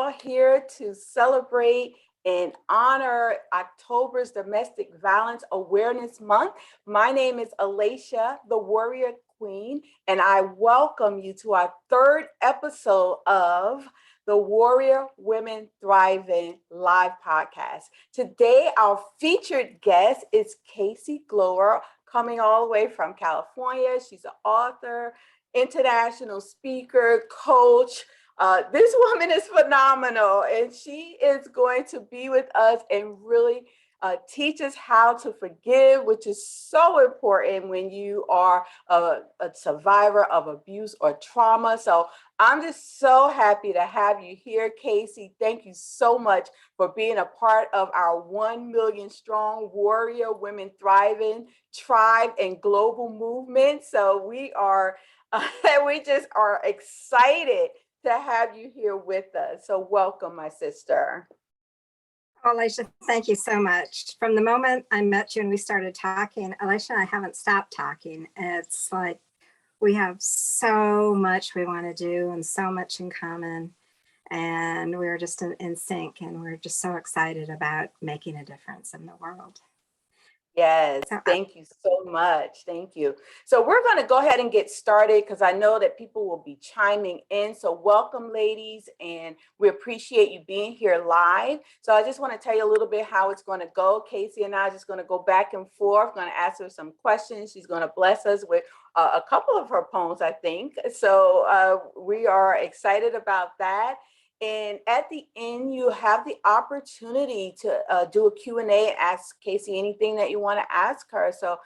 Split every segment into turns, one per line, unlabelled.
all here to celebrate and honor October's Domestic Violence Awareness Month. My name is Alaysha, the Warrior Queen, and I welcome you to our third episode of the Warrior Women Thriving live podcast. Today, our featured guest is Kc Gloer, coming all the way from California. She's an author, international speaker, coach. This woman is phenomenal, and she is going to be with us and really teach us how to forgive, which is so important when you are a survivor of abuse or trauma. So I'm just so happy to have you here, Kc. Thank you so much for being a part of our 1 million strong Warrior Women Thriving tribe and global movement. So we just are excited to have you here with us. So welcome, my sister.
Oh, Alaysha, thank you so much. From the moment I met you and we started talking, Alaysha and I haven't stopped talking. It's like we have so much we want to do and so much in common. And we're just in sync, and we're just so excited about making a difference in the world.
Yes, thank you so much. Thank you. So we're going to go ahead and get started because I know that people will be chiming in. So welcome, ladies, and we appreciate you being here live. So I just want to tell you a little bit how it's going to go. Kc and I are just going to go back and forth, going to ask her some questions. She's going to bless us with a couple of her poems, I think. So we are excited about that. And at the end, you have the opportunity to do a Q&A and ask Kc anything that you want to ask her. So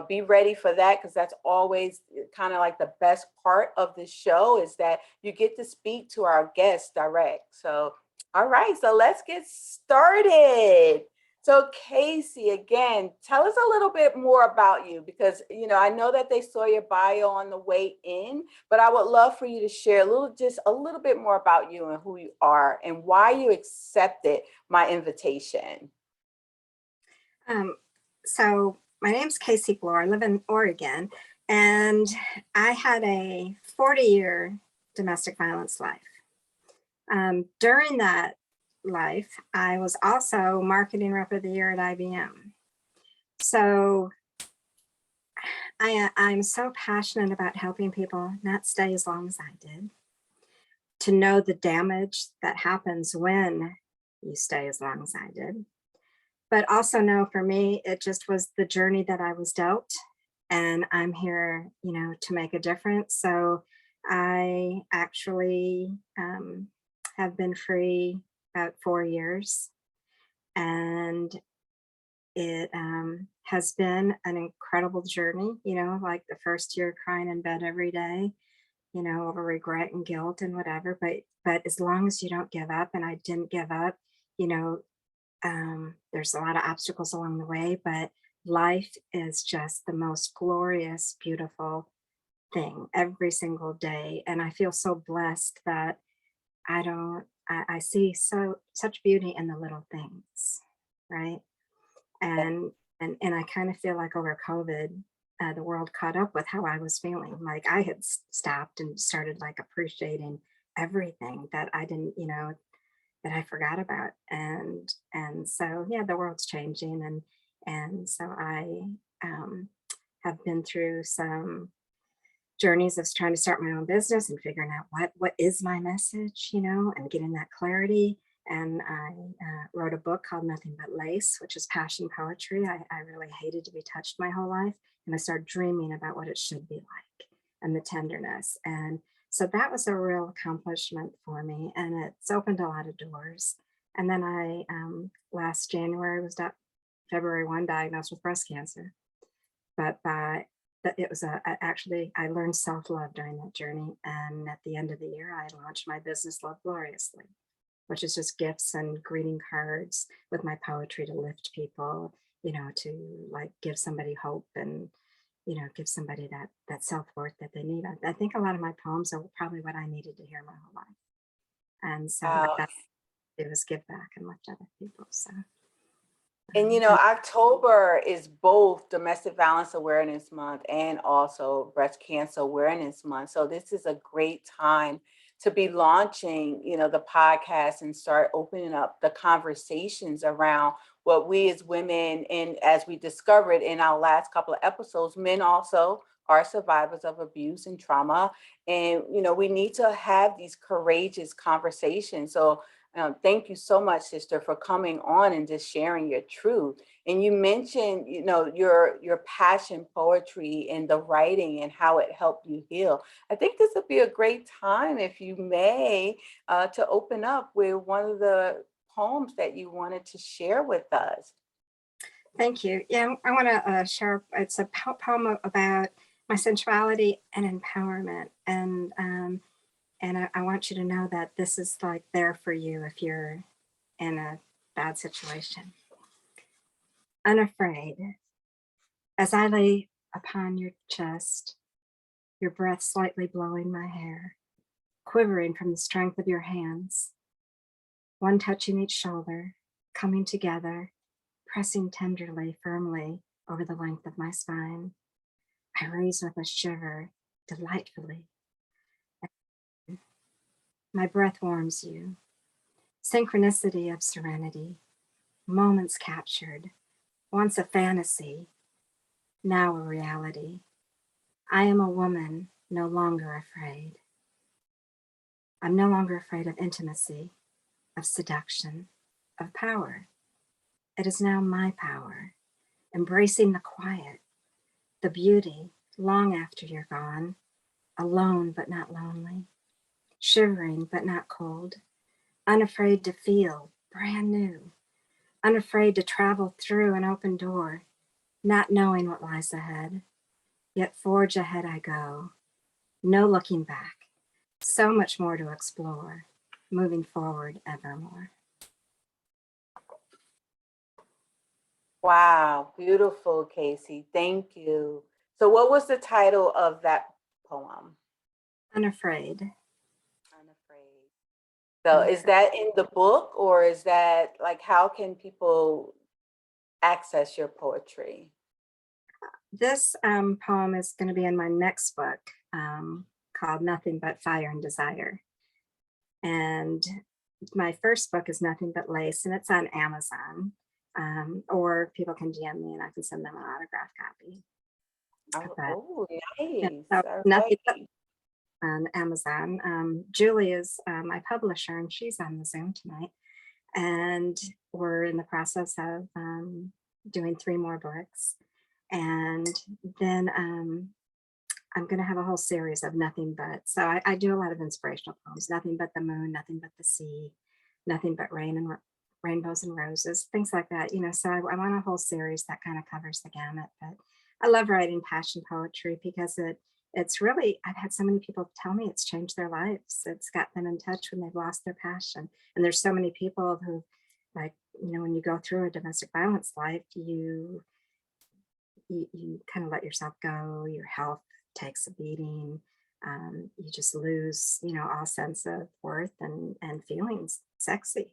be ready for that, because that's always kind of like the best part of the show, is that you get to speak to our guests direct. So, all right, so let's get started. So Kc, again, tell us a little bit more about you, because, you know, I know that they saw your bio on the way in, but I would love for you to share just a little bit more about you and who you are and why you accepted my invitation.
So my name's Kc Gloer. I live in Oregon, and I had a 40-year domestic violence life. During that life, I was also marketing rep of the year at IBM. So I'm so passionate about helping people not stay as long as I did, to know the damage that happens when you stay as long as I did, but also know for me, it just was the journey that I was dealt, and I'm here, you know, to make a difference. So I actually have been free about 4 years, and it has been an incredible journey. You know, like the first year crying in bed every day, you know, over regret and guilt and whatever, but as long as you don't give up, and I didn't give up, you know, there's a lot of obstacles along the way, but life is just the most glorious, beautiful thing every single day. And I feel so blessed that I see such beauty in the little things, right? And I kind of feel like over COVID, the world caught up with how I was feeling. Like I had stopped and started like appreciating everything that I didn't, you know, that I forgot about. And so yeah, the world's changing, and so I have been through some journeys of trying to start my own business and figuring out what is my message, you know, and getting that clarity. And I wrote a book called Nothing But Lace, which is passion poetry. I really hated to be touched my whole life, and I started dreaming about what it should be like and the tenderness. And so that was a real accomplishment for me, and it's opened a lot of doors. And then I last January was February 1 diagnosed with breast cancer, but it was actually, I learned self-love during that journey. And at the end of the year, I launched my business, Love Gloriously, which is just gifts and greeting cards with my poetry to lift people, you know, to like give somebody hope and, you know, give somebody that self-worth that they need. I think a lot of my poems are probably what I needed to hear my whole life. And so what that did was give back and lift other people. So.
And, you know, October is both Domestic Violence Awareness Month and also Breast Cancer Awareness Month. So this is a great time to be launching, the podcast and start opening up the conversations around what we as women, and as we discovered in our last couple of episodes, men also are survivors of abuse and trauma. And, we need to have these courageous conversations. So thank you so much, sister, for coming on and just sharing your truth. And you mentioned, your passion, poetry, and the writing and how it helped you heal. I think this would be a great time, if you may, to open up with one of the poems that you wanted to share with us.
Thank you. Yeah, I want to share. It's a poem about my sensuality and empowerment, and I want you to know that this is like there for you if you're in a bad situation. Unafraid, as I lay upon your chest, your breath slightly blowing my hair, quivering from the strength of your hands, one touching each shoulder, coming together, pressing tenderly, firmly over the length of my spine. I raise with a shiver, delightfully. My breath warms you. Synchronicity of serenity, moments captured, once a fantasy, now a reality. I am a woman no longer afraid. I'm no longer afraid of intimacy, of seduction, of power. It is now my power, embracing the quiet, the beauty, long after you're gone, alone but not lonely, shivering but not cold, unafraid to feel brand new, unafraid to travel through an open door, not knowing what lies ahead, yet forge ahead I go, no looking back, so much more to explore, moving forward evermore.
Wow, beautiful, Casey. Thank you. So what was the title of that poem?
Unafraid.
Unafraid. So is that in the book, or is that like, how can people access your poetry?
This poem is going to be in my next book called Nothing But Fire and Desire. And my first book is Nothing But Lace, and it's on Amazon. Or people can DM me and I can send them an autographed copy.
Oh, nice.
So
All
Nothing But
right.
on Amazon. Julie is my publisher, and she's on the Zoom tonight. And we're in the process of doing 3 more books. And then I'm going to have a whole series of nothing but. So I do a lot of inspirational poems: nothing but the moon, nothing but the sea, nothing but rain and rainbows and roses, things like that. So I want a whole series that kind of covers the gamut. But I love writing passion poetry because it's really, I've had so many people tell me it's changed their lives. It's got them in touch when they've lost their passion. And there's so many people who, like, when you go through a domestic violence life, you kind of let yourself go. Your health takes a beating. You just lose, all sense of worth and feeling sexy.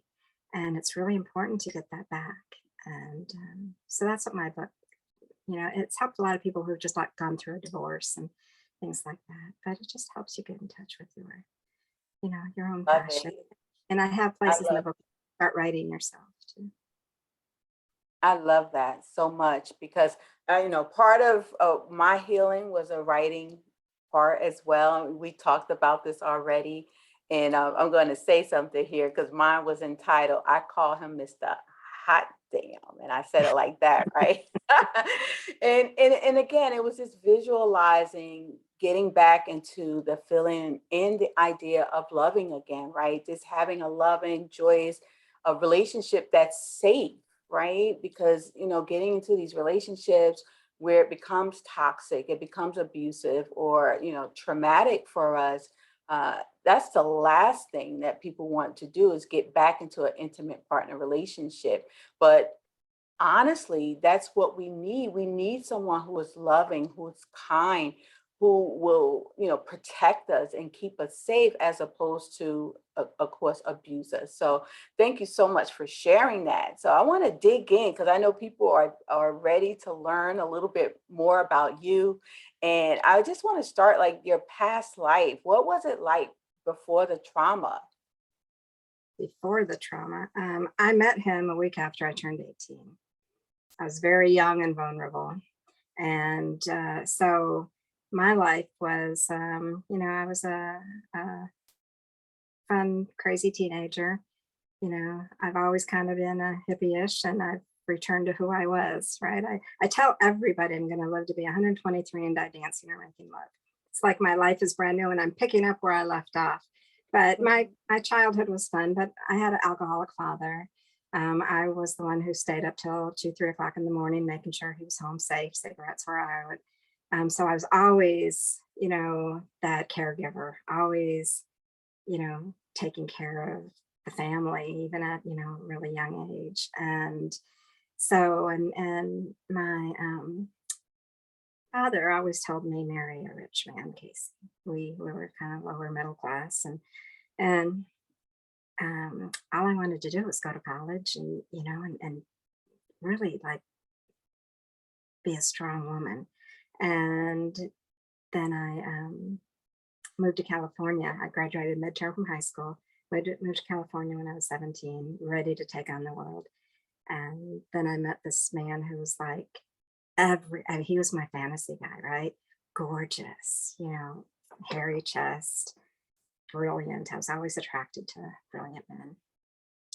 And it's really important to get that back. And so that's what my book, it's helped a lot of people who've just like gone through a divorce and things like that. But it just helps you get in touch with your own
Love
passion.
it.
And I have places in the book to start writing yourself too.
I love that so much because, part of my healing was a writing part as well. We talked about this already. And I'm going to say something here because mine was entitled, I Call Him Mr. Hot Damn. And I said it like that, right? and again, it was just visualizing getting back into the feeling and the idea of loving again, right? Just having a loving, joyous, a relationship that's safe, right? Because, getting into these relationships where it becomes toxic, it becomes abusive or, traumatic for us, that's the last thing that people want to do, is get back into an intimate partner relationship. But honestly, that's what we need. We need someone who is loving, who is kind, who will, protect us and keep us safe, as opposed to, of course, abuse us. So thank you so much for sharing that. So I want to dig in because I know people are ready to learn a little bit more about you. And I just want to start, like, your past life. What was it like before the trauma?
Before the trauma, I met him a week after I turned 18. I was very young and vulnerable. And so my life was, I was a fun, crazy teenager. I've always kind of been a hippie-ish, and I've returned to who I was, right? I tell everybody I'm going to live to be 123 and die dancing or making love. It's like my life is brand new and I'm picking up where I left off. But my childhood was fun, but I had an alcoholic father. I was the one who stayed up till 2, 3 o'clock in the morning, making sure he was home safe, cigarettes were out. So I was always, that caregiver, always, taking care of the family, even at, really young age. And so, and my father always told me, marry a rich man, Casey. We were kind of lower middle class, and all I wanted to do was go to college and, and really like be a strong woman. And then I moved to California. I graduated midterm from high school, moved to California when I was 17, ready to take on the world. And then I met this man who was like he was my fantasy guy, right? Gorgeous, hairy chest, brilliant. I was always attracted to brilliant men.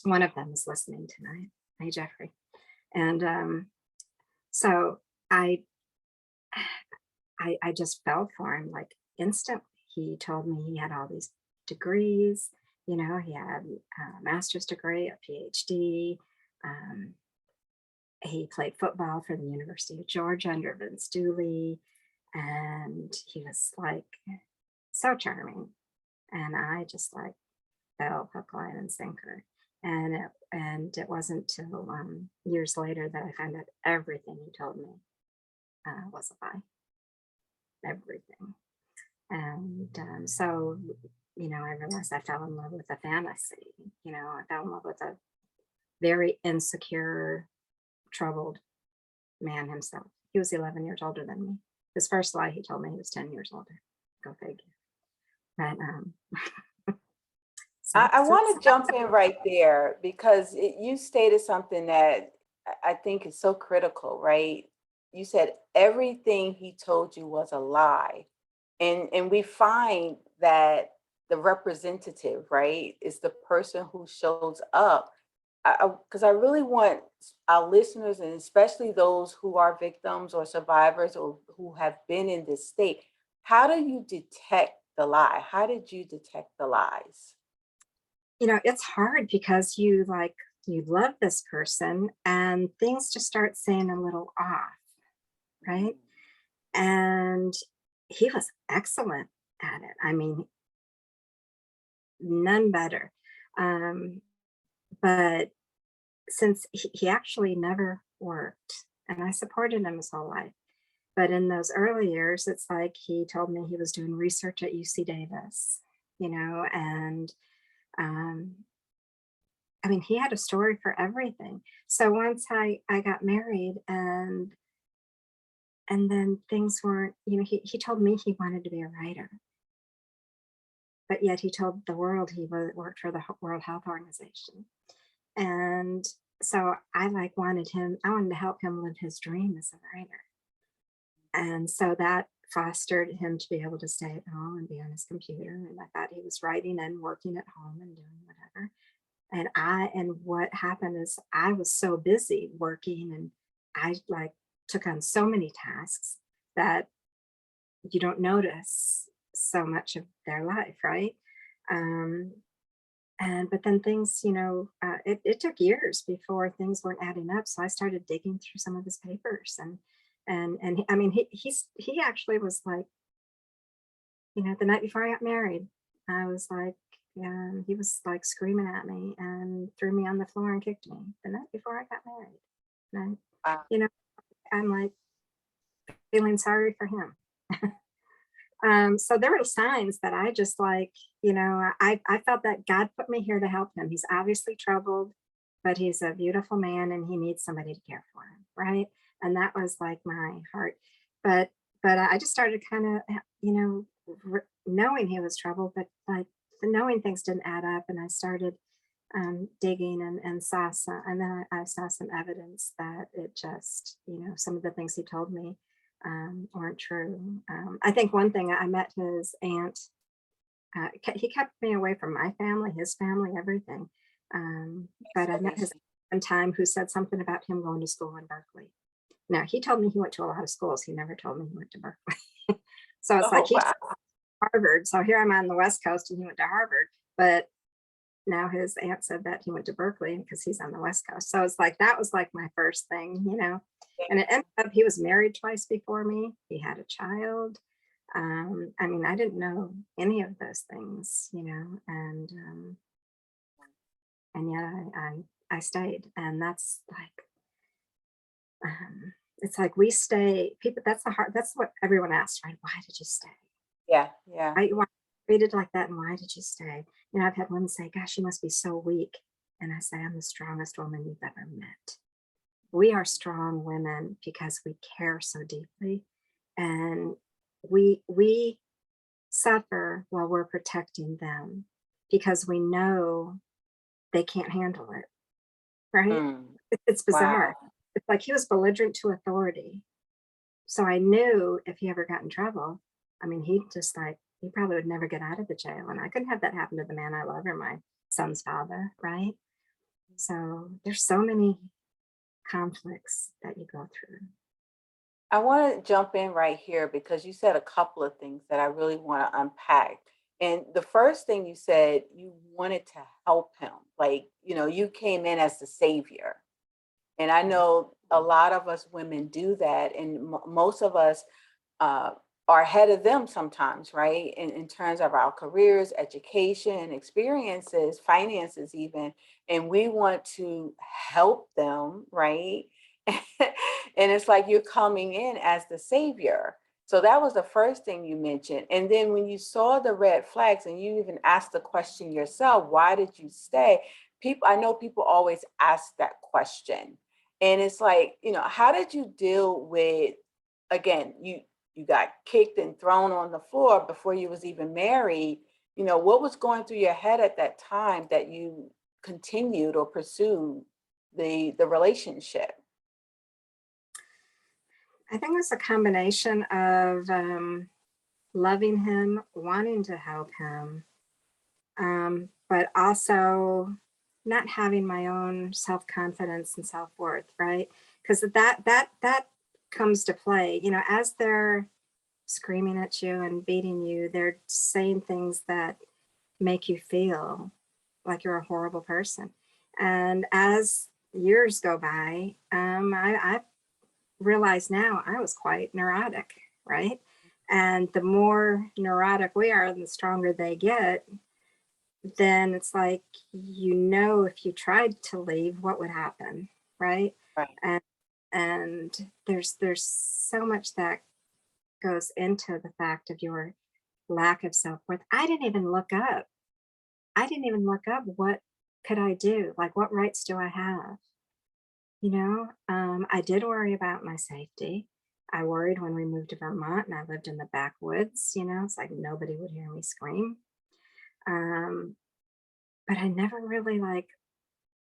One of them is listening tonight. Hey, Jeffrey. And so I just fell for him like instantly. He told me he had all these degrees. He had a master's degree, a PhD. He played football for the University of Georgia under Vince Dooley. And he was like so charming. And I just like fell hook, line, and sinker. And it wasn't till years later that I found out everything he told me was a lie. Everything. And so, I realized I fell in love with a fantasy. I fell in love with a very insecure, troubled man himself. He was 11 years older than me. His first lie, he told me he was 10 years older. Go figure. But
I want to jump in right there because you stated something that I think is so critical, right? You said everything he told you was a lie. And we find that the representative, right, is the person who shows up. Because I really want our listeners, and especially those who are victims or survivors or who have been in this state, how do you detect the lie? How did you detect the lies?
It's hard because you love this person and things just start saying a little off, right? And he was excellent at it. I mean, none better. But since he actually never worked, and I supported him his whole life, but in those early years, it's like he told me he was doing research at UC Davis, and I mean, he had a story for everything. So once I got married and then things weren't, he told me he wanted to be a writer, but yet he told the world he worked for the World Health Organization. And so I wanted to help him live his dream as a writer. And so that fostered him to be able to stay at home and be on his computer. And I thought he was writing and working at home and doing whatever. And what happened is I was so busy working, and I took on so many tasks that you don't notice so much of their life, right? But then things, it took years before things weren't adding up. So I started digging through some of his papers, and I mean, he actually was like, the night before I got married, I was like, he was like screaming at me and threw me on the floor and kicked me the night before I got married. And, I'm like feeling sorry for him. So there were signs that I just I felt that God put me here to help him. He's obviously troubled, but he's a beautiful man and he needs somebody to care for him, right? And that was like my heart. But I just started kind of, knowing he was troubled, but knowing things didn't add up, and I started digging and saw some, and then I saw some evidence that it just, some of the things he told me weren't true. I think one thing, I met his aunt. He kept me away from my family, his family, everything. But I met his
Isolation.
one time who said something about him going to school in Berkeley. Now, he told me he went to a lot of schools. He never told me he went to Berkeley. So it's like
Oh,
he
wow.
Harvard. So here I'm on the West Coast and he went to Harvard. But now his aunt said that he went to Berkeley because he's on the West Coast. So it's like that was like my first thing. And it ended up he was married twice before me. He had a child. I mean, I didn't know any of those things, and yet I stayed, and that's like it's like we stay. People, that's the hard. That's what everyone asks, right? Why did you stay?
Yeah, yeah.
Why treated like that, and why did you stay? I've had women say, "Gosh, you must be so weak," and I say, "I'm the strongest woman you've ever met." We are strong women because we care so deeply, and we suffer while we're protecting them because we know they can't handle it, right?
Mm,
It's bizarre.
wow.
It's like he was belligerent to authority. So I knew if he ever got in trouble, I mean, he probably would never get out of the jail. And I couldn't have that happen to the man I love or my son's father, right? So there's so many conflicts that you go through.
I want to jump in right here because you said a couple of things that I really want to unpack. And the first thing you said, you wanted to help him. Like, you came in as the savior. And I know a lot of us women do that. And most of us uh, are ahead of them sometimes, right? In terms of our careers, education, experiences, finances, even. And we want to help them, right? And it's like you're coming in as the savior. So that was the first thing you mentioned. And then when you saw the red flags and you even asked the question yourself, why did you stay? I know people always ask that question. And it's like, how did you deal with, again, you got kicked and thrown on the floor before you was even married. What was going through your head at that time that you continued or pursued the relationship?
I think it was a combination of loving him, wanting to help him, but also not having my own self-confidence and self-worth, right? Because that comes to play, as they're screaming at you and beating you, they're saying things that make you feel like you're a horrible person. And as years go by, I realize now I was quite neurotic, right? And the more neurotic we are, the stronger they get, then it's like, if you tried to leave, what would happen, right?
Right.
And there's so much that goes into the fact of your lack of self-worth. I didn't even look up what could I do? Like, what rights do I have? I did worry about my safety. I worried when we moved to Vermont and I lived in the backwoods, it's like nobody would hear me scream. Um, but I never really like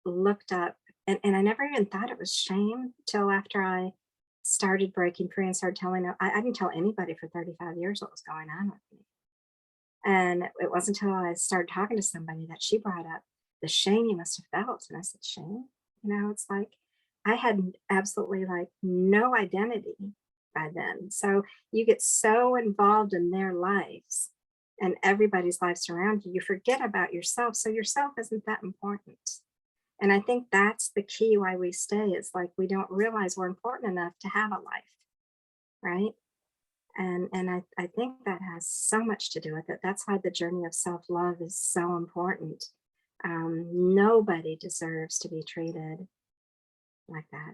looked up, and I never even thought it was shame till after I started breaking free and started telling. I didn't tell anybody for 35 years what was going on with me. And it wasn't until I started talking to somebody that she brought up the shame you must have felt. And I said, shame? It's like I had absolutely like no identity by then. So you get so involved in their lives and everybody's lives around you, you forget about yourself. So yourself isn't that important. And I think that's the key why we stay. It's like we don't realize we're important enough to have a life, right? And I think that has so much to do with it. That's why the journey of self-love is so important. Nobody deserves to be treated like that.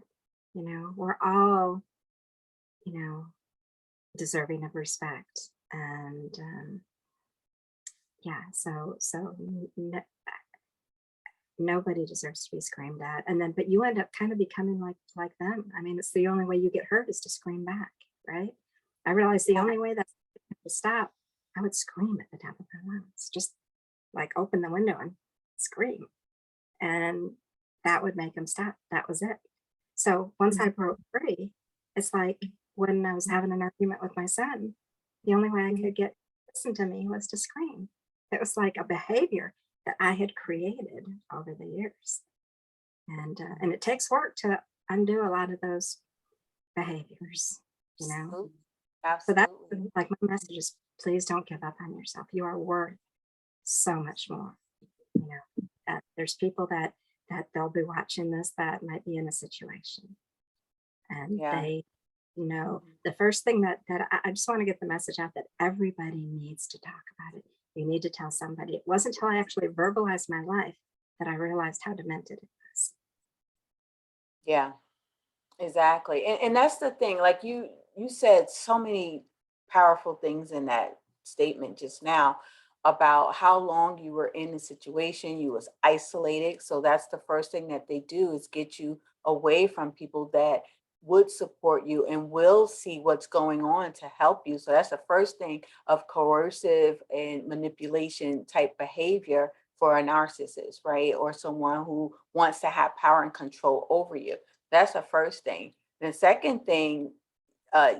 We're all, you know, deserving of respect. And yeah, nobody deserves to be screamed at. And then, but you end up kind of becoming like them. I mean, it's the only way you get hurt is to scream back, right? I realized the
Yeah.
only way that to stop, I would scream at the top of my lungs. Just like open the window and scream. And that would make him stop. That was it. So once I broke free, it's like when I was having an argument with my son, the only way I could get listen to me was to scream. It was like a behavior that I had created over the years. And it takes work to undo a lot of those behaviors, you know.
Absolutely.
So that's
Absolutely.
like my message is please don't give up on yourself. You are worth so much more. You know, there's people that they'll be watching this that might be in a situation, and
Yeah.
they know the first thing that I just want to get the message out that everybody needs to talk about it. You need to tell somebody. It wasn't until I actually verbalized my life that I realized how demented it was.
Yeah. Exactly. And that's the thing. Like you said so many powerful things in that statement just now about how long you were in the situation, you was isolated. So that's the first thing that they do is get you away from people that would support you and will see what's going on to help you. So that's the first thing of coercive and manipulation type behavior for a narcissist, right? Or someone who wants to have power and control over you. That's the first thing. The second thing,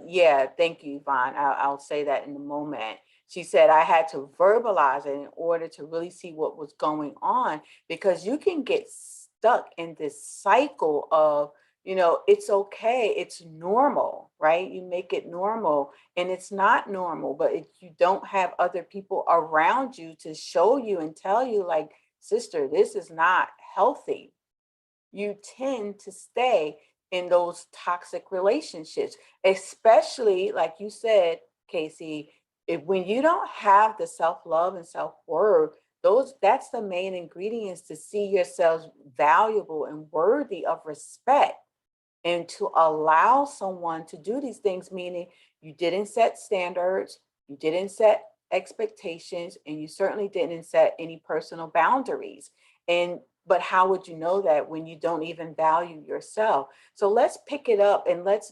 yeah, thank you, Yvonne. I'll say that in a moment. She said I had to verbalize it in order to really see what was going on because you can get stuck in this cycle of, it's okay, it's normal, right? You make it normal and it's not normal, but if you don't have other people around you to show you and tell you, like, sister, this is not healthy, you tend to stay in those toxic relationships, especially like you said, Casey, if when you don't have the self-love and self-worth, that's the main ingredients to see yourselves valuable and worthy of respect and to allow someone to do these things, meaning you didn't set standards, you didn't set expectations, and you certainly didn't set any personal boundaries. And but how would you know that when you don't even value yourself? So let's pick it up and let's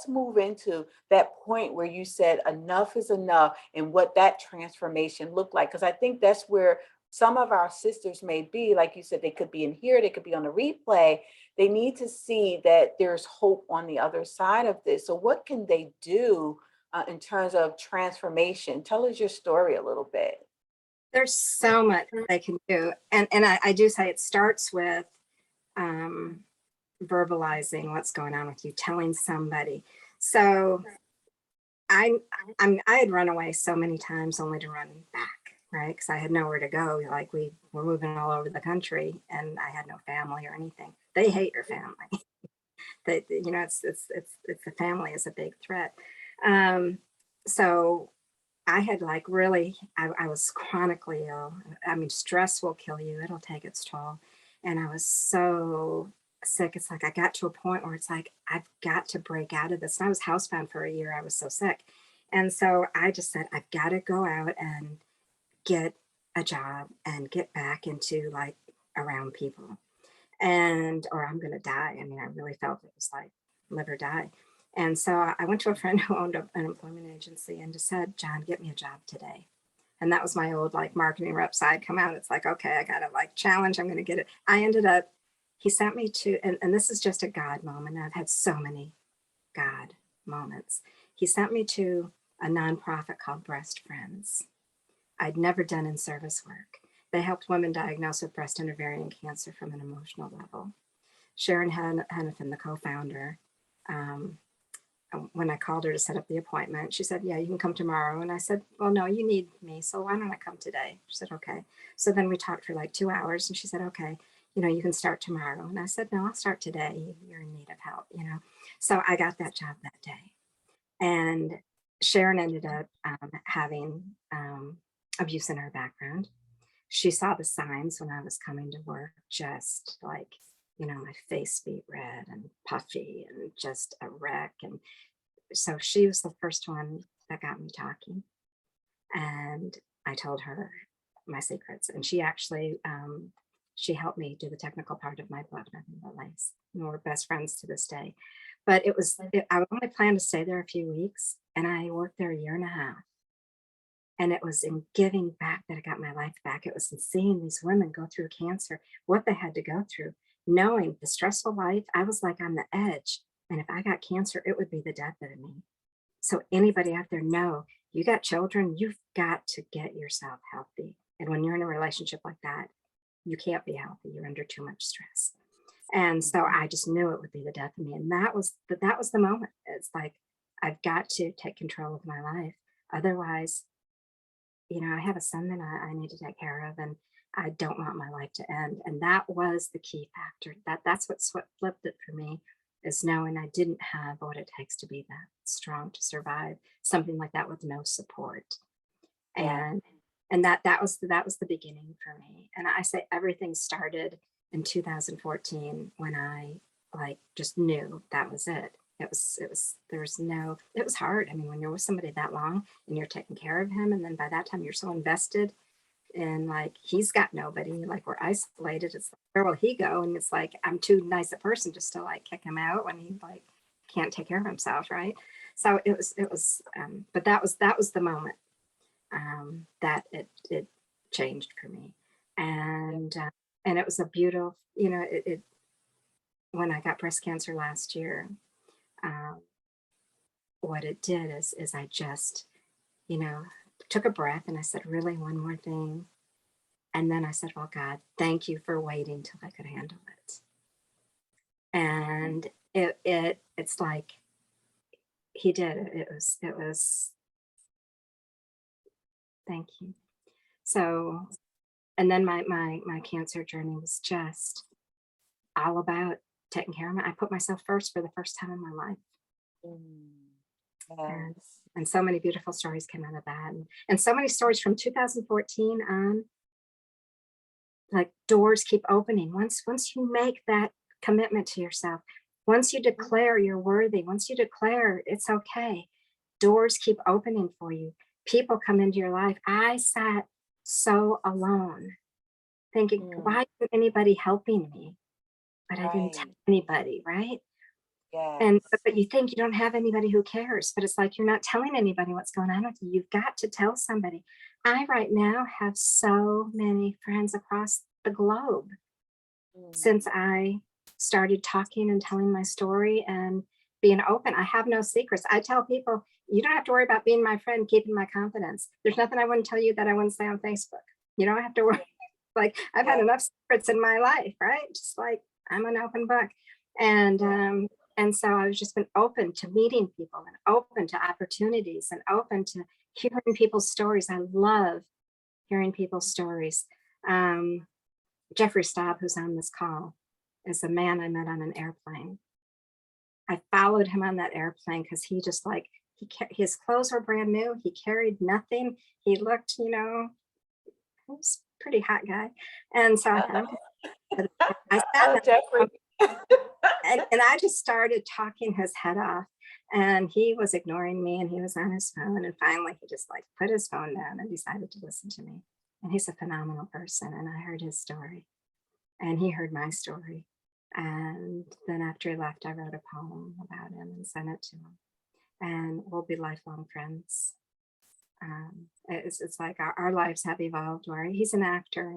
move into that point where you said enough is enough and what that transformation looked like. Because I think that's where some of our sisters may be, like you said, they could be in here, they could be on the replay, they need to see that there's hope on the other side of this. So, what can they do in terms of transformation? Tell us your story a little bit.
There's so much they can do. And I do say it starts with um, verbalizing what's going on with you, telling somebody. So I I had run away so many times only to run back, right? Because I had nowhere to go. Like we were moving all over the country, and I had no family or anything. They hate your family. It's the family is a big threat. Um, so I had like really, I was chronically ill. I mean, stress will kill you. It'll take its toll. And I was so sick. It's like I got to a point where it's like, I've got to break out of this. And I was housebound for a year. I was so sick. And so I just said, I've got to go out and get a job and get back into like around people and or I'm going to die. I mean, I really felt it was like live or die. And so I went to a friend who owned an employment agency and just said, John, get me a job today. And that was my old like marketing rep side come out. It's like, okay, I got to like challenge. I'm going to get it. I ended up, he sent me to, and this is just a God moment. I've had so many God moments. He sent me to a nonprofit called Breast Friends. I'd never done in service work. They helped women diagnosed with breast and ovarian cancer from an emotional level. Sharon Hennepin, the co-founder, um, when I called her to set up the appointment, she said, yeah, you can come tomorrow. And I said, well, no, you need me. So why don't I come today? She said, okay. So then we talked for like 2 hours and she said, okay, you can start tomorrow. And I said, no, I'll start today. You're in need of help. So I got that job that day. And Sharon ended up having abuse in her background. She saw the signs when I was coming to work, just like, my face beat red and puffy and just a wreck. And so she was the first one that got me talking. And I told her my secrets. And she actually, she helped me do the technical part of my blood lace. And we're best friends to this day. But I only planned to stay there a few weeks and I worked there a year and a half. And it was in giving back that I got my life back. It was in seeing these women go through cancer, what they had to go through, knowing the stressful life. I was like on the edge. And if I got cancer, it would be the death of me. So anybody out there, know you got children, you've got to get yourself healthy. And when you're in a relationship like that, you can't be healthy. You're under too much stress. And so I just knew it would be the death of me. And that was the moment. It's like, I've got to take control of my life. Otherwise, I have a son that I need to take care of, and I don't want my life to end. And that was the key factor. That's what flipped it for me, is knowing I didn't have what it takes to be that strong to survive something like that with no support.
Yeah.
And that was the beginning for me. And I say everything started in 2014 when I like just knew that was it. It was hard. I mean, when you're with somebody that long and you're taking care of him, and then by that time you're so invested and like he's got nobody, like we're isolated. It's like, where will he go? And it's like, I'm too nice a person just to like kick him out when he like can't take care of himself, right? So but that was the moment that it changed for me. And it was a beautiful, when I got breast cancer last year, um, what it did is I just, took a breath and I said, really, one more thing. And then I said, well, God, thank you for waiting till I could handle it. And it's like he did. It was, thank you. So, and then my cancer journey was just all about taking care of me. I put myself first for the first time in my life. And,
Yes.
and so many beautiful stories came out of that. And so many stories from 2014 on, like doors keep opening. Once you make that commitment to yourself, once you declare you're worthy, once you declare it's okay, doors keep opening for you. People come into your life. I sat so alone thinking, why isn't anybody helping me? But I didn't tell
Right.
anybody, right? And
Yes.
but you think you don't have anybody who cares, but it's like you're not telling anybody what's going on with you. You've got to tell somebody. I right now have so many friends across the globe since I started talking and telling my story and being open. I have no secrets. I tell people, you don't have to worry about being my friend, keeping my confidence. There's nothing I wouldn't tell you that I wouldn't say on Facebook. You don't have to worry. Like I've had
Yeah.
enough secrets in my life, right? Just like I'm an open book. And so I've just been open to meeting people and open to opportunities and open to hearing people's stories. I love hearing people's stories. Um, Jeffrey Staub, who's on this call, is a man I met on an airplane. I followed him on that airplane because he just like, his clothes were brand new. He carried nothing. He looked, he was a pretty hot guy. And so I thought, okay. I sat
Oh,
down
Jeffrey.
and I just started talking his head off. And he was ignoring me and he was on his phone. And finally, he just like put his phone down and decided to listen to me. And he's a phenomenal person. And I heard his story and he heard my story. And then after he left, I wrote a poem about him and sent it to him. And we'll be lifelong friends. It's like our lives have evolved. Where he's an actor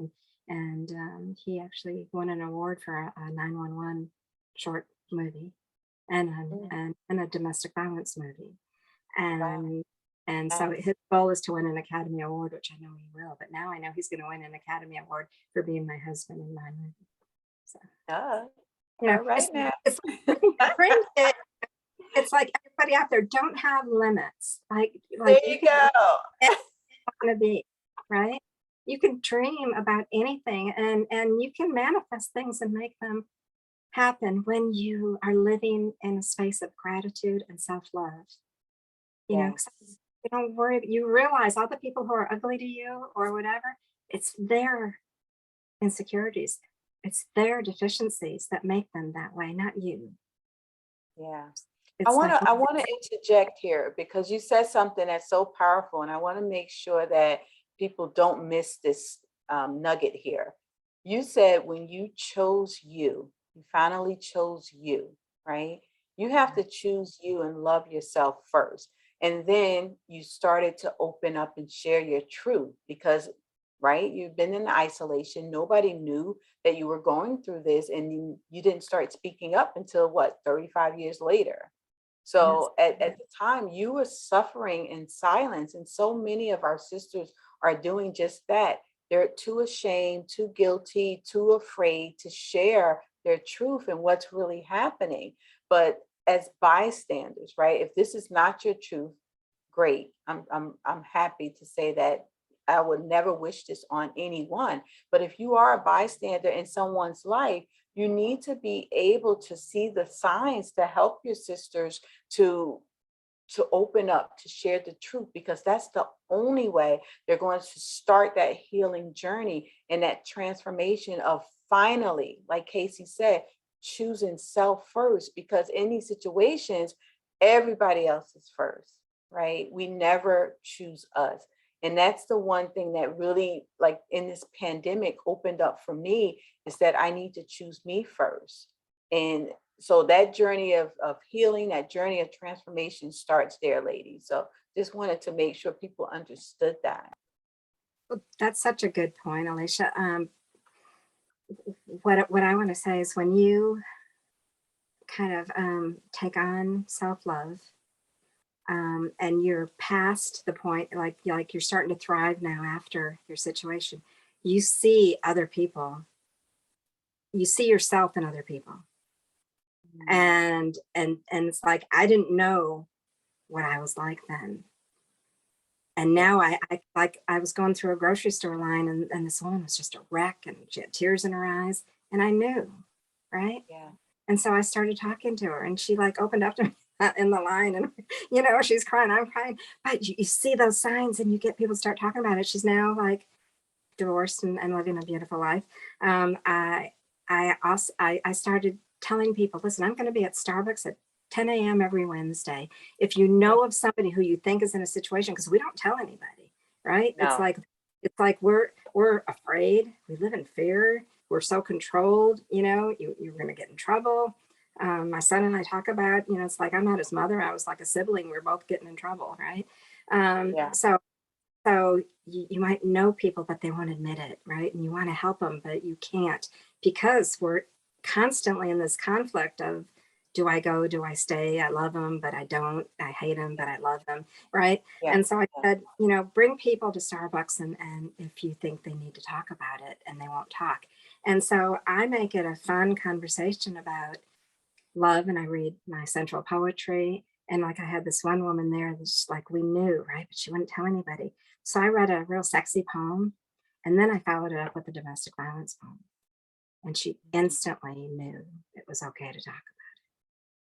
and he actually won an award for a 911 short movie and a domestic violence movie.
Wow.
And so
Yes.
his goal is to win an Academy Award, which I know he will. But now I know he's going to win an Academy Award for being my husband in my movie. So
All right now.
it's like it's like everybody out there, don't have limits. Like
There
you
you
can
go.
want to be, right? You can dream about anything and you can manifest things and make them happen when you are living in a space of gratitude and self-love. 'Cause
Yes.
you don't worry, you realize all the people who are ugly to you or whatever, it's their insecurities, it's their deficiencies that make them that way, not you.
Yeah. I
It's
want
like,
to I want to interject here because you said something that's so powerful, and I want to make sure that people don't miss this nugget here. You said when you chose you finally chose you, right? You have to choose you and love yourself first. And then you started to open up and share your truth because, right, you've been in isolation. Nobody knew that you were going through this, and you didn't start speaking up until what, 35 years later.
Yes.
So at the time, you were suffering in silence. And so many of our sisters are doing just that. They're too ashamed, too guilty, too afraid to share their truth and what's really happening. But as bystanders, right? If this is not your truth, great. I'm happy to say that I would never wish this on anyone. But if you are a bystander in someone's life, you need to be able to see the signs to help your sisters to open up, to share the truth, because that's the only way they're going to start that healing journey and that transformation of finally, like Kc said, choosing self first. Because in these situations, everybody else is first, right? We never choose us. And that's the one thing that really, like in this pandemic, opened up for me, is that I need to choose me first. And so that journey of healing, that journey of transformation starts there, ladies. So just wanted to make sure people understood that.
Well, that's such a good point, Alaysha. What I want to say is when you kind of take on self-love, and you're past the point, like you're starting to thrive now after your situation, you see other people, you see yourself in other people. And it's like, I didn't know what I was like then. And now I was going through a grocery store line, and this woman was just a wreck, and she had tears in her eyes, and I knew, right?
Yeah.
And so I started talking to her, and she like opened up to me in the line, and she's crying, I'm crying, but you see those signs, and you get people start talking about it. She's now like divorced and living a beautiful life. I started telling people, listen, I'm going to be at Starbucks at 10 a.m. every Wednesday. If you know of somebody who you think is in a situation, because we don't tell anybody, right?
No.
It's like we're afraid. We live in fear. We're so controlled. You're going to get in trouble. My son and I talk about, it's like I'm not his mother. I was like a sibling. We're both getting in trouble, right?
Yeah.
So you might know people, but they won't admit it, right? And you want to help them, but you can't, because we're constantly in this conflict of, do I go? Do I stay? I love them, but I don't. I hate them, but I love them, right?
Yeah.
And so I said, bring people to Starbucks, and if you think they need to talk about it, and they won't talk. And so I make it a fun conversation about love, and I read my central poetry. And like I had this one woman there that's like, we knew, right? But she wouldn't tell anybody. So I read a real sexy poem, and then I followed it up with a domestic violence poem. And she instantly knew it was okay to talk about.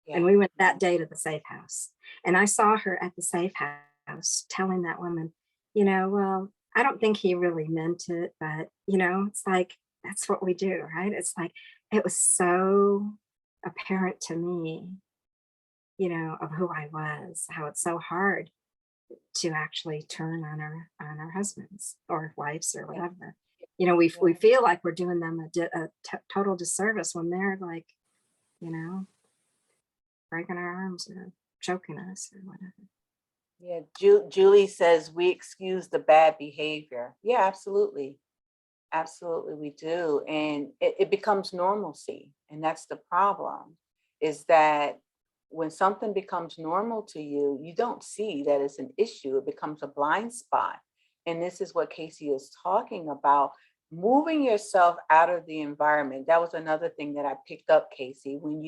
Yeah.
And we went that day to the safe house. And I saw her at the safe house telling that woman, well, I don't think he really meant it, but, it's like, that's what we do, right? It's like, it was so apparent to me, of who I was, how it's so hard to actually turn on our husbands or wives or whatever. We feel like we're doing them a total disservice when they're like, breaking our arms or choking us or whatever.
Yeah. Julie says we excuse the bad behavior. Yeah, absolutely. Absolutely, we do. And it becomes normalcy. And that's the problem, is that when something becomes normal to you, you don't see that it's an issue. It becomes a blind spot. And this is what Kc is talking about, moving yourself out of the environment. That was another thing that I picked up, Kc. When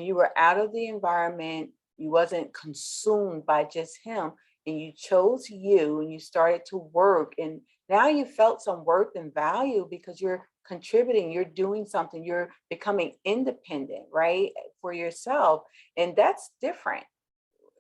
you were out of the environment, you wasn't consumed by just him, and you chose you, and you started to work, and now you felt some worth and value because you're contributing, you're doing something, you're becoming independent, right, for yourself. And that's different.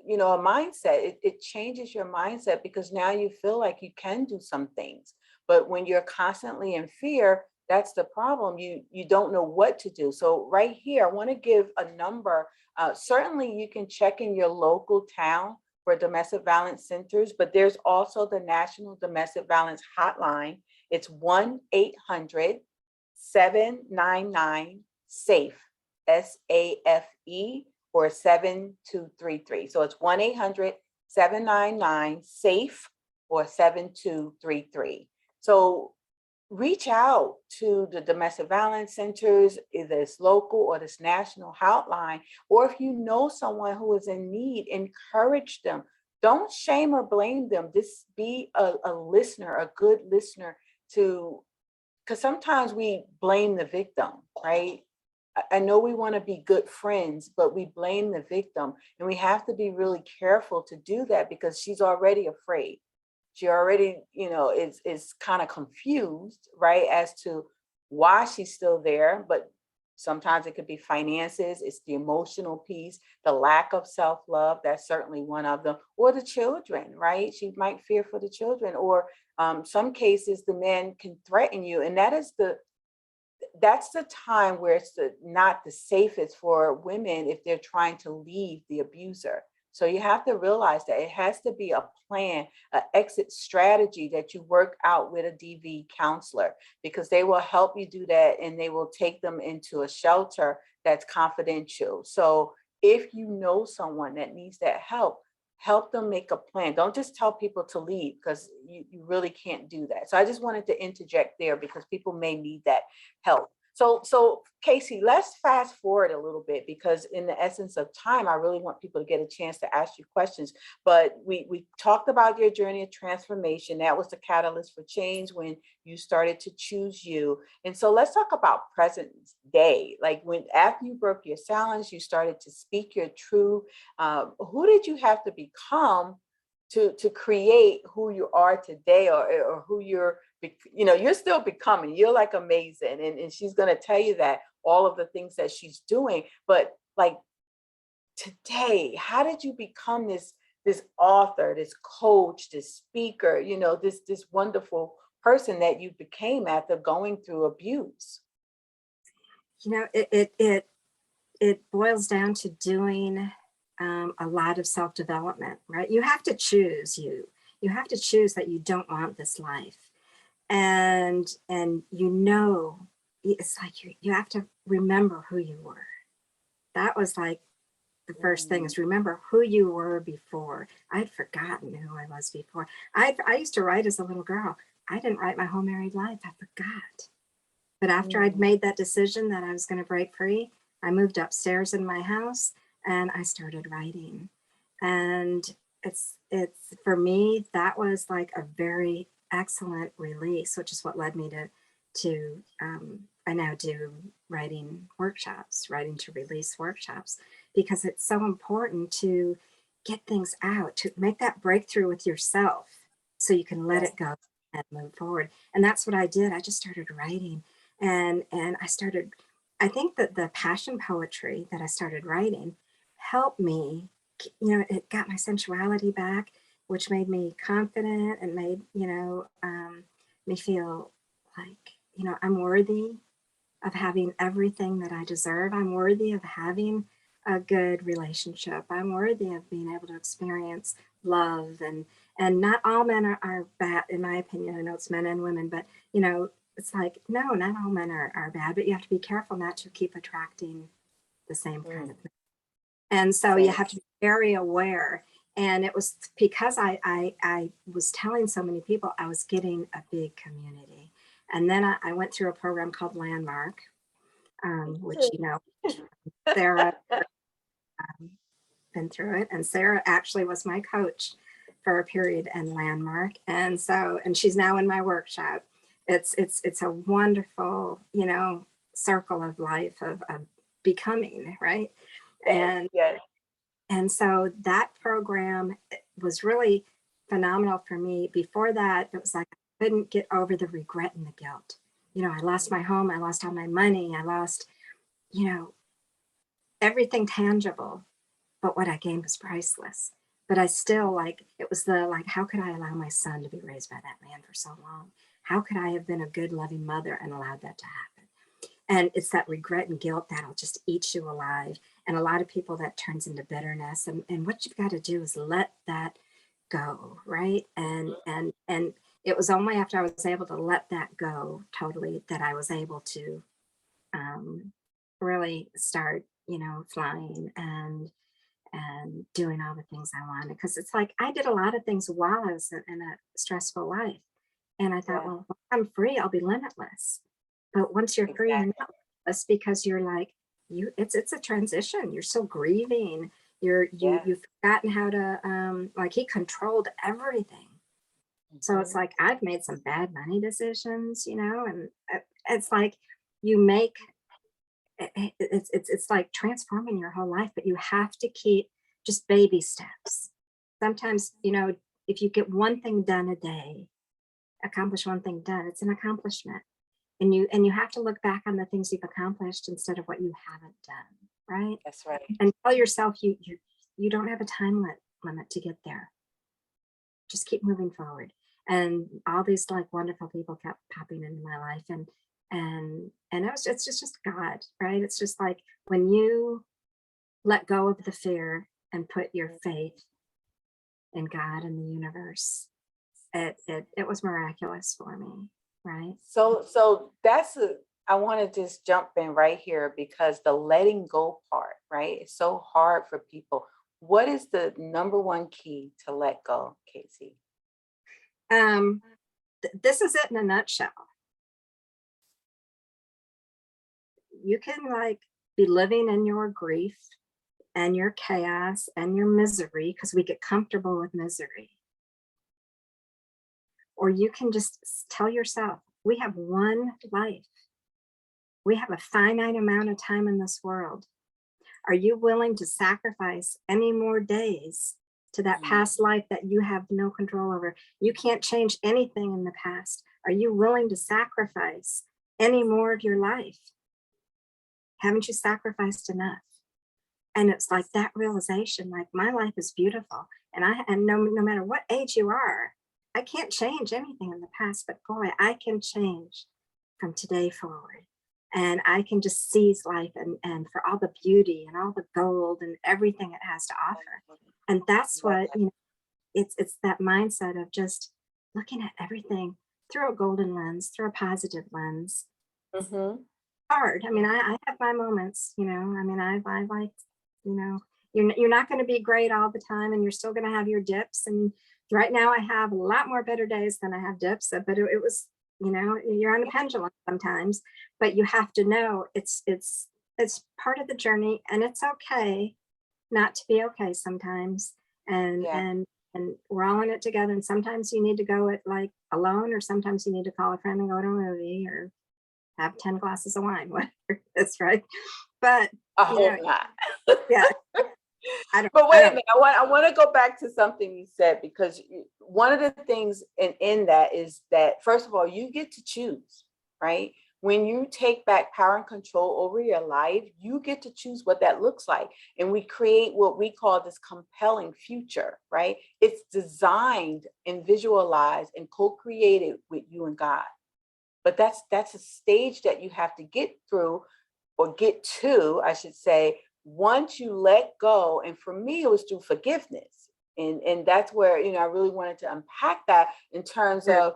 A mindset, it changes your mindset, because now you feel like you can do some things. But when you're constantly in fear, that's the problem. You don't know what to do. So right here, I want to give a number. Certainly you can check in your local town for domestic violence centers, but there's also the National Domestic Violence Hotline. It's 1-800-799-SAFE, SAFE, or 7233. So it's 799-SAFE or 7233. So reach out to the domestic violence centers, either it's local or this national hotline, or if you know someone who is in need, encourage them. Don't shame or blame them. Just be a listener, a good listener to, because sometimes we blame the victim, right? I know we want to be good friends, but we blame the victim. And we have to be really careful to do that because she's already afraid. She already, is kind of confused, right, as to why she's still there. But sometimes it could be finances, it's the emotional piece, the lack of self-love. That's certainly one of them. Or the children, right? She might fear for the children. Or some cases, the man can threaten you. And that's the time where it's not the safest for women if they're trying to leave the abuser. So you have to realize that it has to be a plan, an exit strategy that you work out with a DV counselor, because they will help you do that and they will take them into a shelter that's confidential. So if you know someone that needs that help them make a plan. Don't just tell people to leave, because you really can't do that. So I just wanted to interject there because people may need that help. So Kc, let's fast forward a little bit, because in the essence of time, I really want people to get a chance to ask you questions. But we talked about your journey of transformation. That was the catalyst for change when you started to choose you. And so let's talk about present day. Like when after you broke your silence, you started to speak your truth. Who did you have to become to create who you are today, or who you're still becoming. You're like amazing, and she's going to tell you that all of the things that she's doing. But like today, how did you become this author, this coach, this speaker, this wonderful person that you became after going through abuse?
It boils down to doing a lot of self-development, right? You have to choose you have to choose that you don't want this life. And it's like you have to remember who you were. That was like the first thing, is remember who you were before. I'd forgotten who I was before. I used to write as a little girl. I didn't write my whole married life. I forgot. But after I'd made that decision that I was going to break free, I moved upstairs in my house and I started writing. And it's for me, that was like a very excellent release, which is what led me to I now do writing to release workshops, because it's so important to get things out, to make that breakthrough with yourself so you can let it go and move forward. And that's what I did. I just started writing, and I think that the passion poetry that I started writing helped me, it got my sensuality back, which made me confident and made, me feel like, I'm worthy of having everything that I deserve. I'm worthy of having a good relationship. I'm worthy of being able to experience love, and not all men are bad, in my opinion. I know it's men and women, but it's like, no, not all men are bad, but you have to be careful not to keep attracting the same kind of men. And so you have to be very aware. And it was because I was telling so many people, I was getting a big community. And then I went through a program called Landmark, which, Sarah been through it. And Sarah actually was my coach for a period in Landmark. And she's now in my workshop. It's a wonderful, circle of life of becoming, right? And so that program was really phenomenal for me. Before that, it was like I couldn't get over the regret and the guilt. I lost my home, I lost all my money, I lost, everything tangible, but what I gained was priceless. But I still, it was how could I allow my son to be raised by that man for so long? How could I have been a good, loving mother and allowed that to happen? And it's that regret and guilt that'll just eat you alive. And a lot of people, that turns into bitterness. And what you've got to do is let that go, right? And it was only after I was able to let that go totally that I was able to really start, flying and doing all the things I wanted. Because it's like I did a lot of things while I was in a stressful life. And I thought,
Yeah,
well, if I'm free, I'll be limitless. But once you're free, you're
exactly.
not limitless because you're like, it's a transition. You're still grieving.
Yeah.
You've forgotten how to like he controlled everything. So it's
Mhm.
like I've made some bad money decisions, and it's like you make it's like transforming your whole life, but you have to keep just baby steps. Sometimes, if you get one thing done a day, accomplish one thing done, it's an accomplishment. And you have to look back on the things you've accomplished instead of what you haven't done, right?
That's right.
And tell yourself you don't have a time limit to get there. Just keep moving forward. And all these like wonderful people kept popping into my life, and it's just God, right? It's just like when you let go of the fear and put your faith in God and the universe, it was miraculous for me, right?
So I want to just jump in right here because the letting go part, right? It's so hard for people. What is the number one key to let go, Casey?
um this is it in a nutshell. You can like be living in your grief and your chaos and your misery because we get comfortable with misery. Or you can just tell yourself, we have one life. We have a finite amount of time in this world. Are you willing to sacrifice any more days to that
Mm.
past life that you have no control over? You can't change anything in the past. Are you willing to sacrifice any more of your life? Haven't you sacrificed enough? And it's like that realization, like my life is beautiful. And no matter what age you are, I can't change anything in the past, but boy, I can change from today forward. And I can just seize life and for all the beauty and all the gold and everything it has to offer. And that's
Love
what,
that.
it's that mindset of just looking at everything through a golden lens, through a positive lens.
Mhm.
Hard. I mean, I have my moments, I mean, I like, you know, you're not going to be great all the time, and you're still going to have your dips. And right now I have a lot more better days than I have dips, but it was, you're on a pendulum sometimes, but you have to know it's part of the journey, and it's okay not to be okay sometimes. And,
Yeah.
and, and we're all in it together. And sometimes you need to go it like alone, or sometimes you need to call a friend and go to a movie, or have 10 glasses of wine, whatever it is, right? But,
I
you know,
hope not.
yeah, I don't,
But
I
wait a
don't,
minute. I want to go back to something you said because one of the things in that is that first of all, you get to choose, right? When you take back power and control over your life, you get to choose what that looks like. And we create what we call this compelling future, right? It's designed and visualized and co-created with you and God. But that's a stage that you have to get through or get to, I should say, once you let go. And for me, it was through forgiveness. And that's where, I really wanted to unpack that in terms
yeah,
of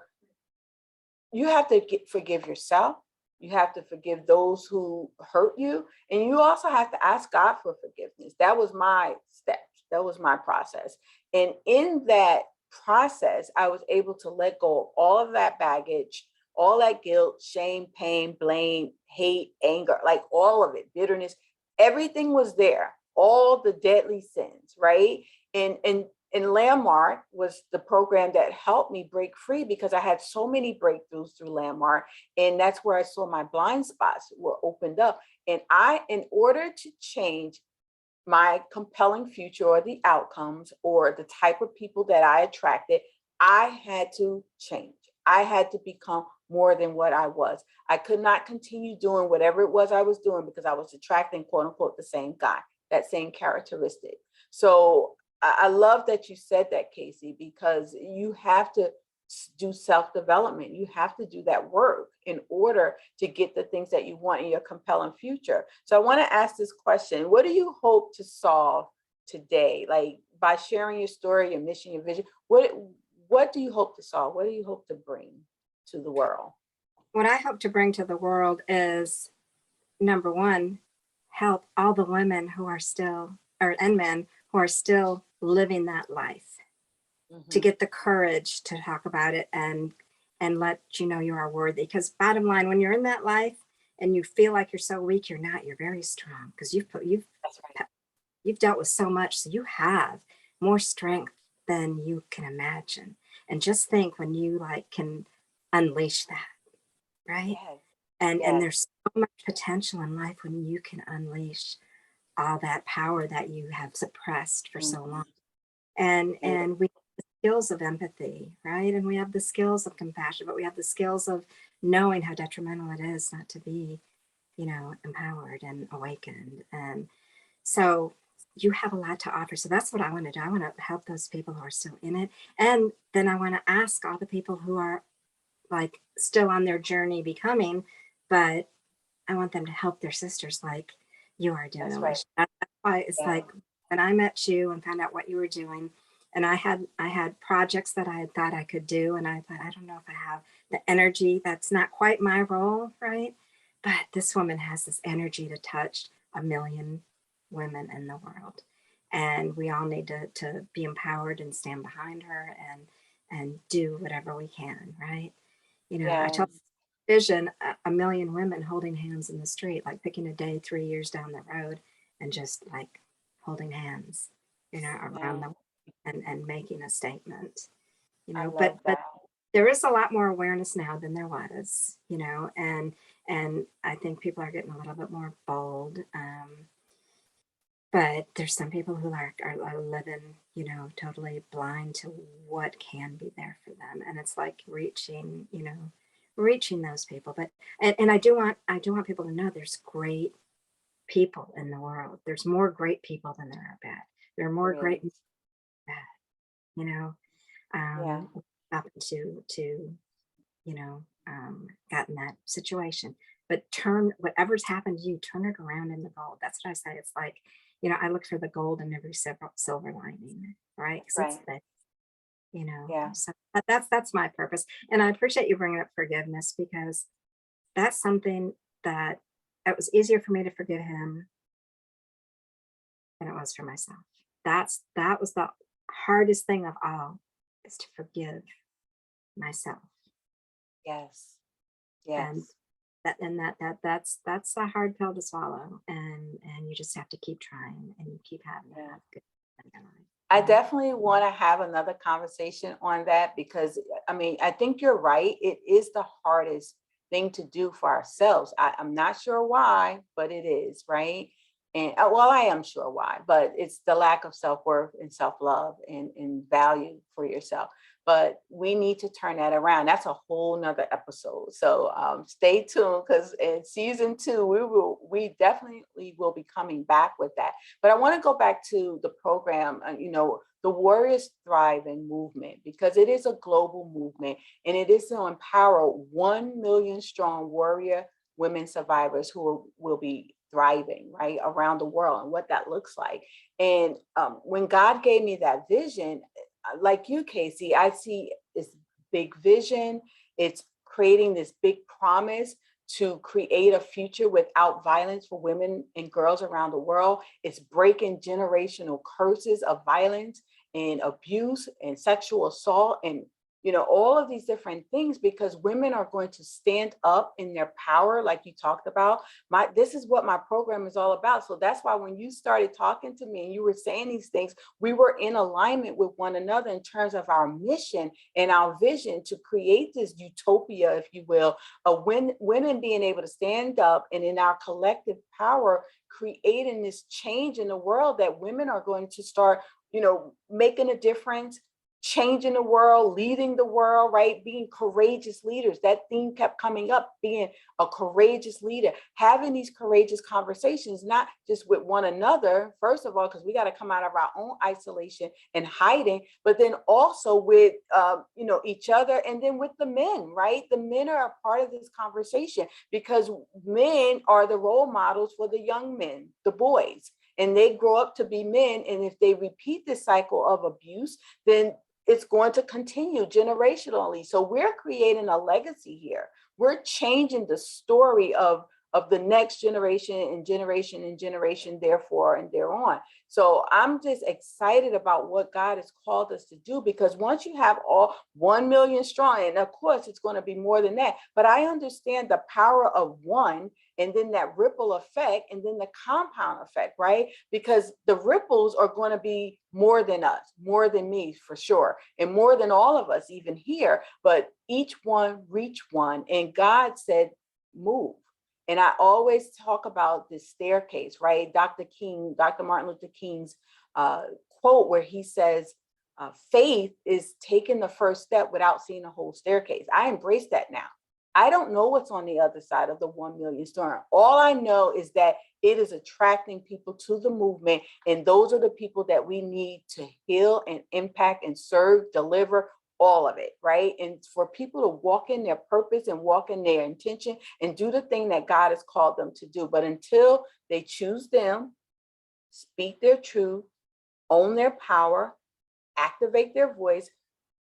you have to forgive yourself. You have to forgive those who hurt you. And you also have to ask God for forgiveness. That was my steps. That was my process. And in that process, I was able to let go of all of that baggage, all that guilt, shame, pain, blame, hate, anger, like all of it, bitterness, everything was there, all the deadly sins, right? And Landmark was the program that helped me break free because I had so many breakthroughs through Landmark. And that's where I saw my blind spots were opened up. And in order to change my compelling future or the outcomes or the type of people that I attracted, I had to change. I had to become more than what I was. I could not continue doing whatever it was I was doing because I was attracting, quote unquote, the same guy, that same characteristic. So I love that you said that, Casey, because you have to do self-development. You have to do that work in order to get the things that you want in your compelling future. So I want to ask this question. What do you hope to solve today? Like by sharing your story, your mission, your vision, what do you hope to solve? What do you hope to bring to the world?
what I hope to bring to the world is number one, help all the women who are still, and men who are still living that life, to
Mhm.
get the courage to talk about it and let you know you are worthy. Because bottom line, when you're in that life and you feel like you're so weak, you're not. You're very strong because
That's right.
you've dealt with so much, so you have more strength than you can imagine. And just think when you like can unleash that, right?
Yes.
And
Yes.
there's so much potential in life when you can unleash all that power that you have suppressed for so long.
Mhm.
And
Beautiful.
we have the skills of empathy, right? And we have the skills of compassion, but we have the skills of knowing how detrimental it is not to be, empowered and awakened. And so you have a lot to offer. So that's what I want to do. I want to help those people who are still in it. And then I want to ask all the people who are like still on their journey becoming, but I want them to help their sisters like you are doing,
That's right.
Alicia. That's why it's
Yeah.
like when I met you and found out what you were doing, and I had projects that I had thought I could do, and I thought, I don't know if I have the energy. That's not quite my role, right? But this woman has this energy to touch 1 million women in the world. And we all need to be empowered and stand behind her and do whatever we can, right? I tell
Yes.
vision 1 million women holding hands in the street, like picking a day 3 years down the road and just like holding hands, around
Yeah.
the and making a statement,
I
but
love that.
there is a lot more awareness now than there was, and I think people are getting a little bit more bold. But there's some people who are living, totally blind to what can be there for them. And it's like reaching those people. But and I do want people to know there's great people in the world. There's more great people than there are bad. There are more
There
great
is.
than bad, you know.
Yeah.
Happen to got in that situation. But turn whatever's happened to you, turn it around into gold. That's what I say. It's like, I look for the gold in every silver lining, right?
That's
Because it's
right.
the,
Yeah.
so that's my purpose. And I appreciate you bringing up forgiveness because that's something that it was easier for me to forgive him than it was for myself. That was the hardest thing of all is to forgive myself.
Yes.
And
Yes.
that's a hard pill to swallow, and you just have to keep trying and keep having to
Yeah.
have good in your life,
I definitely want to have another conversation on that because I mean, I think you're right. It is the hardest thing to do for ourselves. I'm not sure why, but it is, right? And well, I am sure why, but it's the lack of self-worth and self-love and value for yourself. But we need to turn that around. That's a whole nother episode. So stay tuned because in season 2, we definitely will be coming back with that. But I want to go back to the program, the Warriors Thriving movement, because it is a global movement and it is to empower 1 million strong warrior women survivors who will be thriving right around the world and what that looks like. And when God gave me that vision, like you, Casey, I see this big vision. It's creating this big promise to create a future without violence for women and girls around the world. It's breaking generational curses of violence and abuse and sexual assault and all of these different things because women are going to stand up in their power like you talked about. This is what my program is all about. So that's why when you started talking to me and you were saying these things, we were in alignment with one another in terms of our mission and our vision to create this utopia, if you will, of women being able to stand up and in our collective power, creating this change in the world that women are going to start, making a difference, changing the world, leading the world, right? Being courageous leaders. That theme kept coming up, being a courageous leader, having these courageous conversations, not just with one another, first of all, because we got to come out of our own isolation and hiding, but then also with, each other and then with the men, right? The men are a part of this conversation because men are the role models for the young men, the boys. And they grow up to be men. And if they repeat this cycle of abuse, then it's going to continue generationally. So we're creating a legacy here. We're changing the story of of the next generation and generation and generation, therefore, and thereon. So I'm just excited about what God has called us to do, because once you have all 1 million strong, and of course it's going to be more than that, but I understand the power of one, and then that ripple effect, and then the compound effect, right? Because the ripples are going to be more than us, more than me for sure, and more than all of us even here, but each one reach one. And God said, move. And I always talk about this staircase, right? Dr. Martin Luther King's quote where he says, faith is taking the first step without seeing the whole staircase. I embrace that now. I don't know what's on the other side of the 1 million storm. All I know is that it is attracting people to the movement. And those are the people that we need to heal and impact and serve, deliver, all of it, right? And for people to walk in their purpose and walk in their intention and do the thing that God has called them to do. But until they choose them, speak their truth, own their power, activate their voice,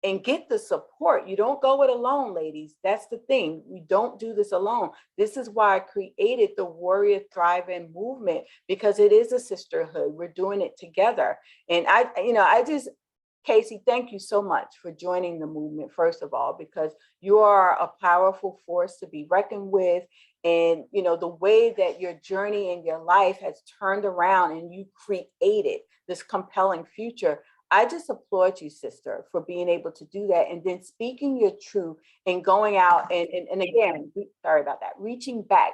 and get the support. You don't go it alone, ladies. That's the thing. We don't do this alone. This is why I created the Warrior Thrive In movement, because it is a sisterhood. We're doing it together. And Kc, thank you so much for joining the movement, first of all, because you are a powerful force to be reckoned with. And, the way that your journey in your life has turned around and you created this compelling future. I just applaud you, sister, for being able to do that. And then speaking your truth and going out and again, sorry about that, reaching back,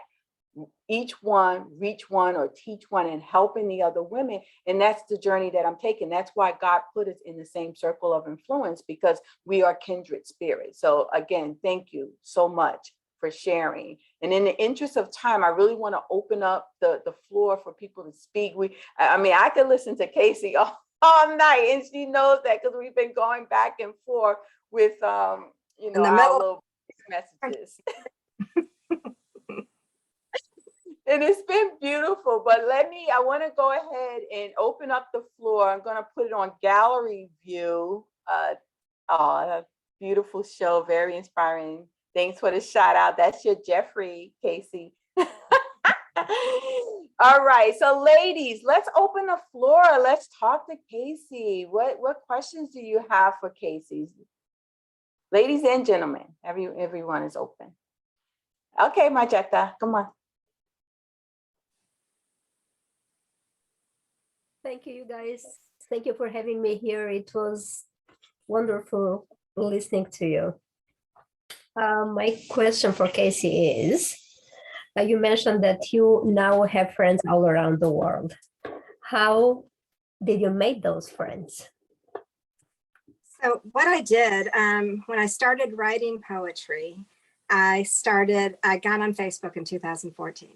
each one, reach one or teach one, and helping the other women. And that's the journey that I'm taking. That's why God put us in the same circle of influence, because we are kindred spirits. So again, thank you so much for sharing. And in the interest of time, I really want to open up the floor for people to speak. I could listen to Kc all night, and she knows that, because we've been going back and forth with our little messages. And it's been beautiful, but I want to go ahead and open up the floor. I'm going to put it on gallery view. Beautiful show, very inspiring. Thanks for the shout out. That's your Jeffrey, Kc. All right, so ladies, let's open the floor. Let's talk to Kc. What questions do you have for Kc? Ladies and gentlemen, everyone is open. Okay, Majetta, come on.
Thank you, you guys. Thank you for having me here. It was wonderful listening to you. My question for Kc is, you mentioned that you now have friends all around the world. How did you make those friends?
So what I did when I started writing poetry, I got on Facebook in 2014.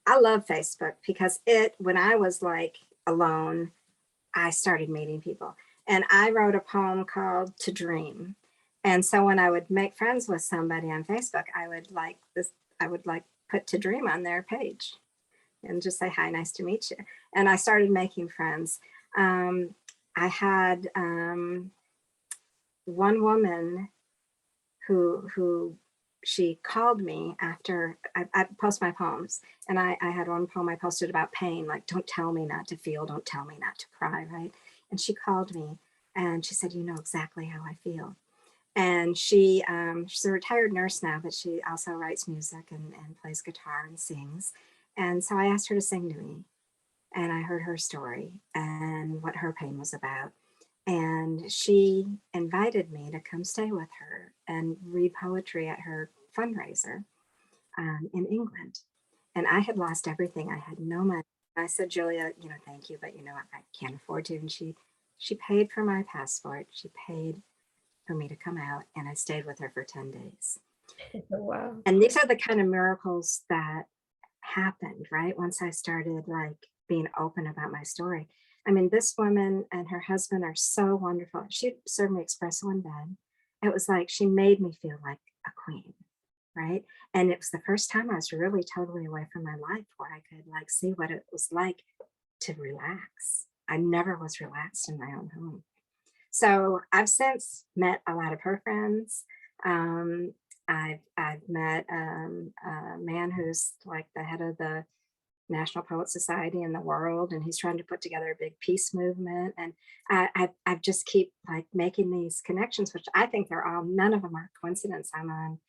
I love Facebook because when I was like alone, I started meeting people. And I wrote a poem called To Dream. And so when I would make friends with somebody on Facebook, I would put To Dream on their page and just say, hi, nice to meet you. And I started making friends. I had one woman who she called me after I post my poems, and I had one poem I posted about pain, like, don't tell me not to feel, don't tell me not to cry, right? And she called me and she said, you know exactly how I feel. And she's a retired nurse now, but she also writes music and plays guitar and sings. And so I asked her to sing to me, and I heard her story and what her pain was about. And she invited me to come stay with her and read poetry at her fundraiser in England. And I had lost everything. I had no money. I said, Julia, thank you, but I can't afford to. And she paid for my passport. She paid for me to come out, and I stayed with her for 10 days.
Wow.
And these are the kind of miracles that happened, right? Once I started being open about my story. I mean, this woman and her husband are so wonderful. She served me espresso in bed. It was like she made me feel like a queen, right? And it was the first time I was really totally away from my life, where I could see what it was like to relax. I never was relaxed in my own home. So I've since met a lot of her friends. I've met a man who's like the head of the National Poet Society in the world, and he's trying to put together a big peace movement. And I just keep like making these connections, which I think they're all, none of them are coincidence. I'm on,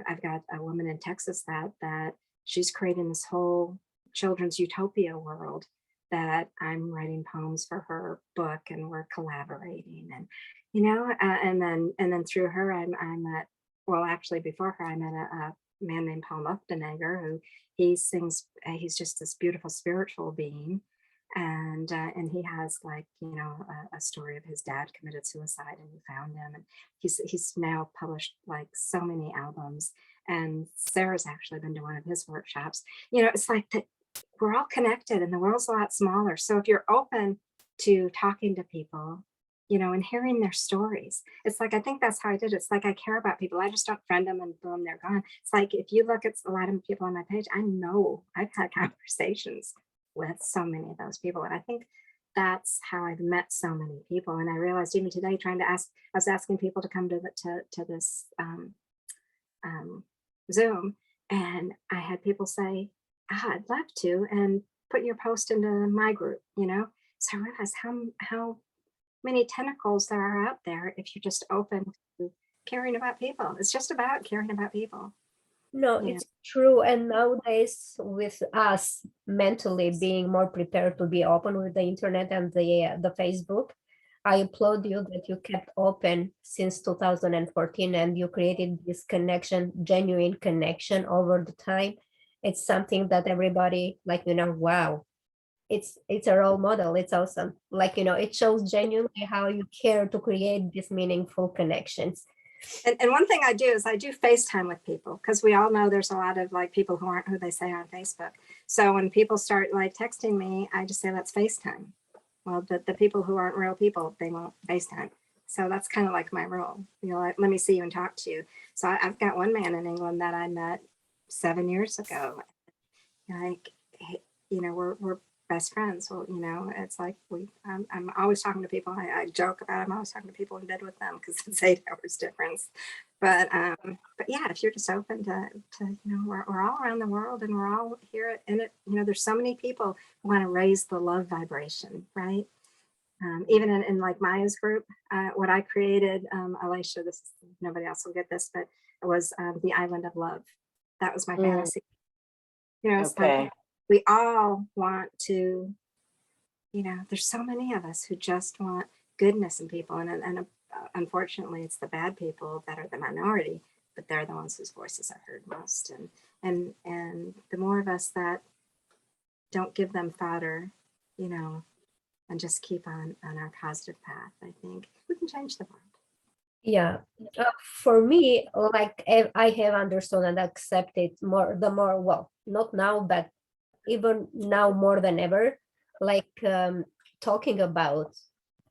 I've got a woman in Texas that she's creating this whole children's utopia world that I'm writing poems for her book, and we're collaborating. And and then through her, I met, well, actually before her, I met a man named Paul Luftenegger, who he sings. He's just this beautiful spiritual being, and he has like a story of his dad committed suicide and he found him, and he's now published like so many albums. And Sarah's actually been to one of his workshops. It's like that we're all connected, and the world's a lot smaller. So if you're open to talking to people, and hearing their stories, it's like, I think that's how I did it. It's like, I care about people. I just don't friend them and boom, they're gone. It's like, if you look at a lot of people on my page, I know I've had conversations with so many of those people. And I think that's how I've met so many people. And I realized even today, I was asking people to come to this Zoom, and I had people say, I'd love to, and put your post into my group, So I realized how many tentacles there are out there if you're just open to caring about people. It's just about caring about people.
No, it's true. And nowadays, with us mentally being more prepared to be open with the internet and the Facebook, I applaud you that you kept open since 2014, and you created this connection, genuine connection over the time. It's something that everybody wow, it's a role model. It's awesome. It shows genuinely how you care to create these meaningful connections.
And one thing I do is I do FaceTime with people, because we all know there's a lot of like people who aren't who they say on Facebook. So when people start like texting me, I just say, let's FaceTime. Well, the people who aren't real people, they won't FaceTime. So that's kind of like my role. Let me see you and talk to you. So I've got one man in England that I met 7 years ago. Like, we're best friends. Well, it's like I'm always talking to people. I joke about I'm always talking to people in bed with them because it's 8 hours difference. But yeah, if you're just open to we're all around the world, and we're all here in it. There's so many people who want to raise the love vibration, right? Even in like Maya's group, what I created, Alaysha, nobody else will get this, but it was the Island of Love. That was my fantasy. It's like we all want to, there's so many of us who just want goodness in people. And unfortunately, it's the bad people that are the minority, but they're the ones whose voices are heard most. And the more of us that don't give them fodder, and just keep on our positive path, I think we can change the world.
Yeah, for me, like I have understood and accepted well, not now, but even now more than ever, like talking about,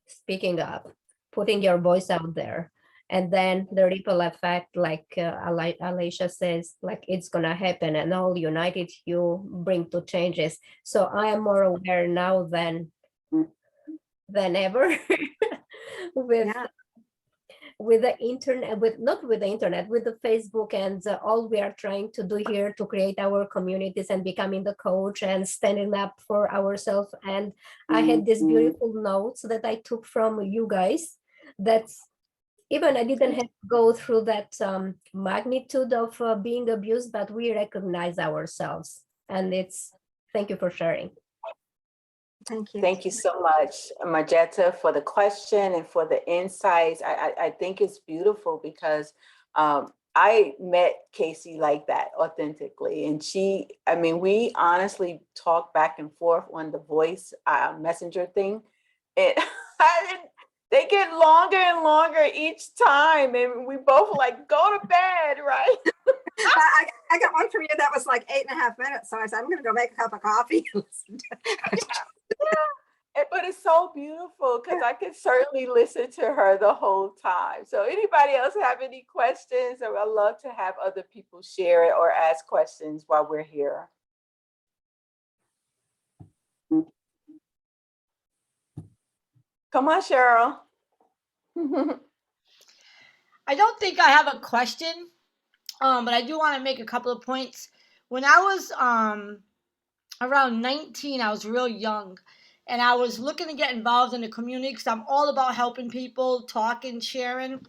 speaking up, putting your voice out there, and then the ripple effect, like Alaysha says, like it's gonna happen, and all united you bring to changes. So I am more aware now than ever with the internet, not with the internet, with the Facebook, and all we are trying to do here to create our communities and becoming the coach and standing up for ourselves. And I had these beautiful notes that I took from you guys, that's even I didn't have to go through that magnitude of being abused, but we recognize ourselves. And thank you for sharing.
Thank you.
Thank you so much, Marjeta, for the question and for the insights. I think it's beautiful because I met Kc like that authentically. And we honestly talked back and forth on the voice messenger thing. And they get longer and longer each time. And we both were like, go to bed, right?
I got one from you that was like 8.5 minutes. So I said, I'm going to go make a cup of coffee.
Yeah. But it's so beautiful because I could certainly listen to her the whole time. So anybody else have any questions? Or I'd love to have other people share it or ask questions while we're here. Come on, Cheryl.
I don't think I have a question, But I do want to make a couple of points. When I was around 19, I was real young, and I was looking to get involved in the community because I'm all about helping people, talking, sharing.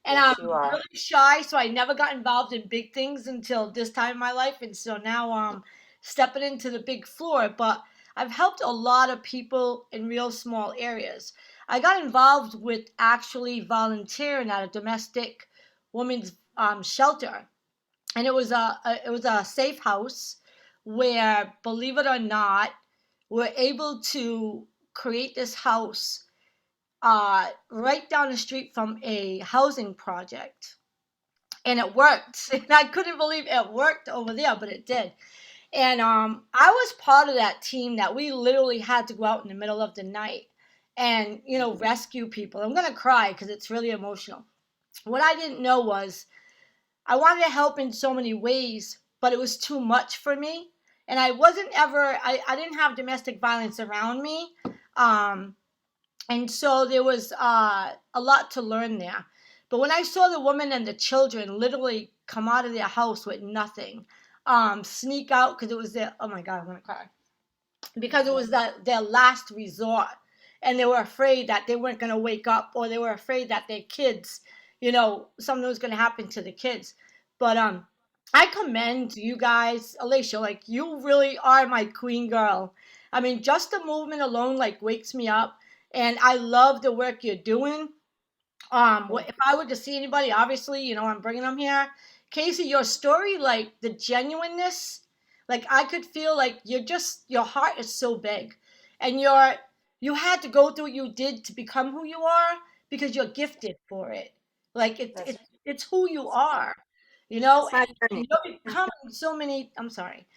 And I'm
Yes, you are.
really shy, so I never got involved in big things until this time in my life. And so now I'm stepping into the big floor. But I've helped a lot of people in real small areas. I got involved with actually volunteering at a domestic women's shelter, and it was a safe house where, believe it or not, we're able to create this house right down the street from a housing project. And it worked. And I couldn't believe it worked over there, but it did. And I was part of that team that we literally had to go out in the middle of the night and, rescue people. I'm going to cry because it's really emotional. What I didn't know was I wanted to help in so many ways, but it was too much for me. And I didn't have domestic violence around me. Um, and so there was a lot to learn there. But when I saw the women and the children literally come out of their house with nothing, sneak out because it was their, oh my God, I'm going to cry. Because it was their last resort. And they were afraid that they weren't going to wake up, or they were afraid that their kids, something was going to happen to the kids. But I commend you guys, Alaysha, like you really are my queen girl. I mean, just the movement alone like wakes me up, and I love the work you're doing. If I were to see anybody, obviously, I'm bringing them here. Casey, your story, like the genuineness, like I could feel like your heart is so big, and you had to go through what you did to become who you are because you're gifted for it. Like
That's
it's who you are,
It's my
and
journey.
you're becoming so many. I'm sorry,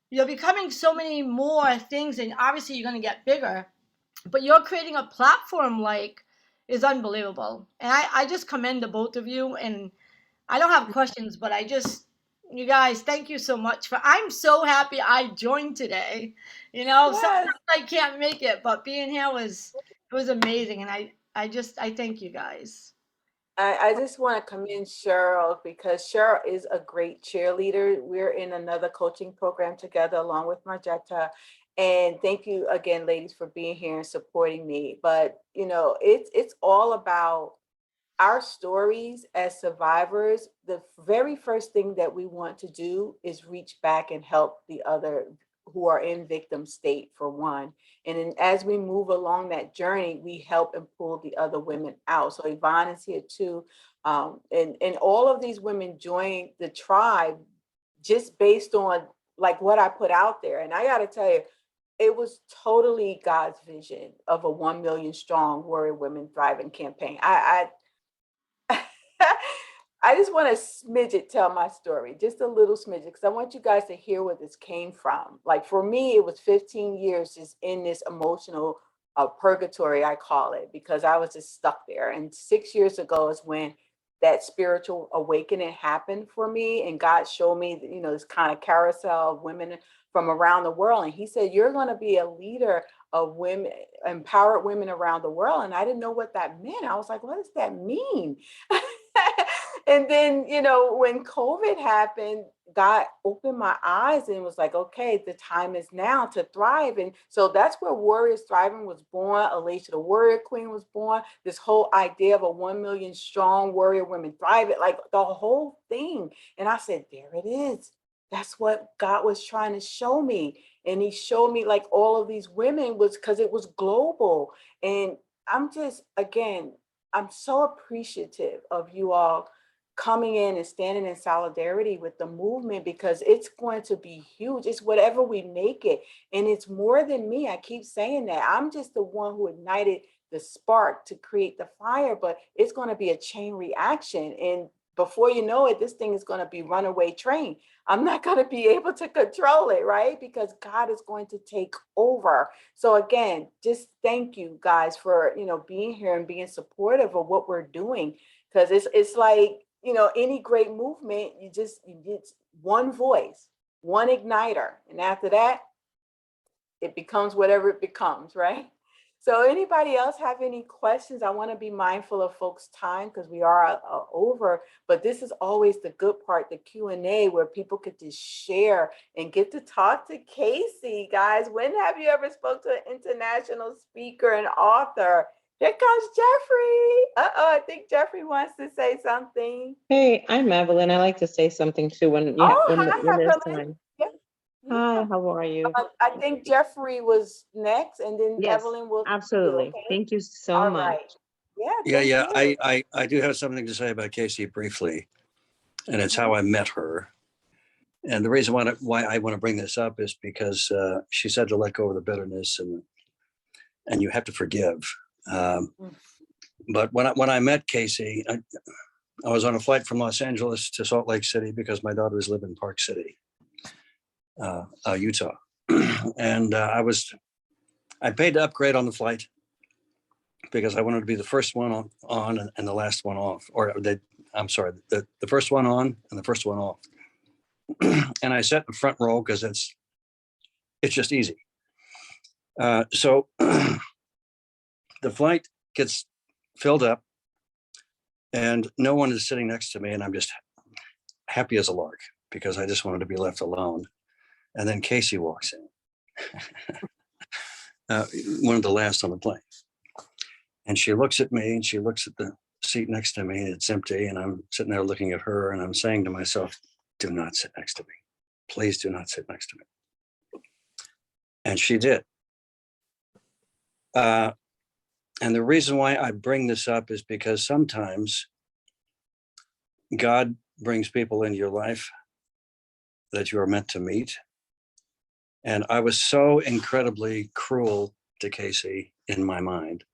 you're becoming so many more things, and obviously you're gonna get bigger, but you're creating a platform like is unbelievable. And I just commend the both of you. And I don't have questions, but you guys, thank you so much I'm so happy I joined today.
yes.
Sometimes I can't make it, but being here was amazing. And I thank you guys.
I just want to commend Cheryl because Cheryl is a great cheerleader. We're in another coaching program together along with Marjetta. And thank you again, ladies, for being here and supporting me. But it's all about our stories as survivors. The very first thing that we want to do is reach back and help the other who are in victim state, for one. And then as we move along that journey, we help and pull the other women out. So Yvonne is here too. And all of these women join the tribe just based on like what I put out there. And I got to tell you, it was totally God's vision of a 1 million strong warrior women thriving campaign. I just want to smidget tell my story, just a little smidget, because I want you guys to hear where this came from. Like for me, it was 15 years just in this emotional purgatory, I call it, because I was just stuck there. And 6 years ago is when that spiritual awakening happened for me, and God showed me, this kind of carousel of women from around the world, and He said, "You're going to be a leader of women, empowered women around the world." And I didn't know what that meant. I was like, "What does that mean?" And then, when COVID happened, God opened my eyes and was like, okay, the time is now to thrive. And so that's where Warriors Thriving was born. Alaysha, the Warrior Queen, was born. This whole idea of a 1 million strong warrior women thriving, like the whole thing. And I said, there it is. That's what God was trying to show me. And He showed me like all of these women was because it was global. And I'm just, again, I'm so appreciative of you all coming in and standing in solidarity with the movement, because it's going to be huge. It's whatever we make it. And it's more than me. I keep saying that. I'm just the one who ignited the spark to create the fire, but it's going to be a chain reaction. And before you know it, this thing is going to be runaway train. I'm not going to be able to control it, right? Because God is going to take over. So again, just thank you guys for, being here and being supportive of what we're doing. Because it's like, any great movement, you get one voice, one igniter. And after that, it becomes whatever it becomes, right? So anybody else have any questions? I want to be mindful of folks' time because we are over, but this is always the good part, the Q&A, where people get to share and get to talk to Kc. Guys, when have you ever spoke to an international speaker and author? Here comes Jeffrey. I think Jeffrey wants to say something.
Hey, I'm Evelyn. I like to say something too
Oh, hi,
when there's
Evelyn.
time.
Yeah.
Hi,
Yeah.
how are you?
I think Jeffrey was next, and then
Yes,
Evelyn will do,
absolutely.
okay?
Thank you so
All
much.
right. Yeah,
Yeah,
thank
yeah.
you.
I do have something to say about Kc briefly, and it's
Mm-hmm.
how I met her. And the reason why I want to bring this up is because she said to let go of the bitterness and you have to forgive. But when I met Kc, I was on a flight from Los Angeles to Salt Lake City because my daughters live in Park City, Utah, and I paid to upgrade on the flight because I wanted to be the first one on and the last one off, I'm sorry, the first one on and the first one off. And I sat in the front row because it's just easy. So the flight gets filled up and no one is sitting next to me, and I'm just happy as a lark because I just wanted to be left alone. And then Kc walks in, one of the last on the plane. And she looks at me and she looks at the seat next to me, and it's empty. And I'm sitting there looking at her and I'm saying to myself, do not sit next to me. Please do not sit next to me. And she did. And the reason why I bring this up is because sometimes God brings people into your life that you are meant to meet. And I was so incredibly cruel to Kc in my mind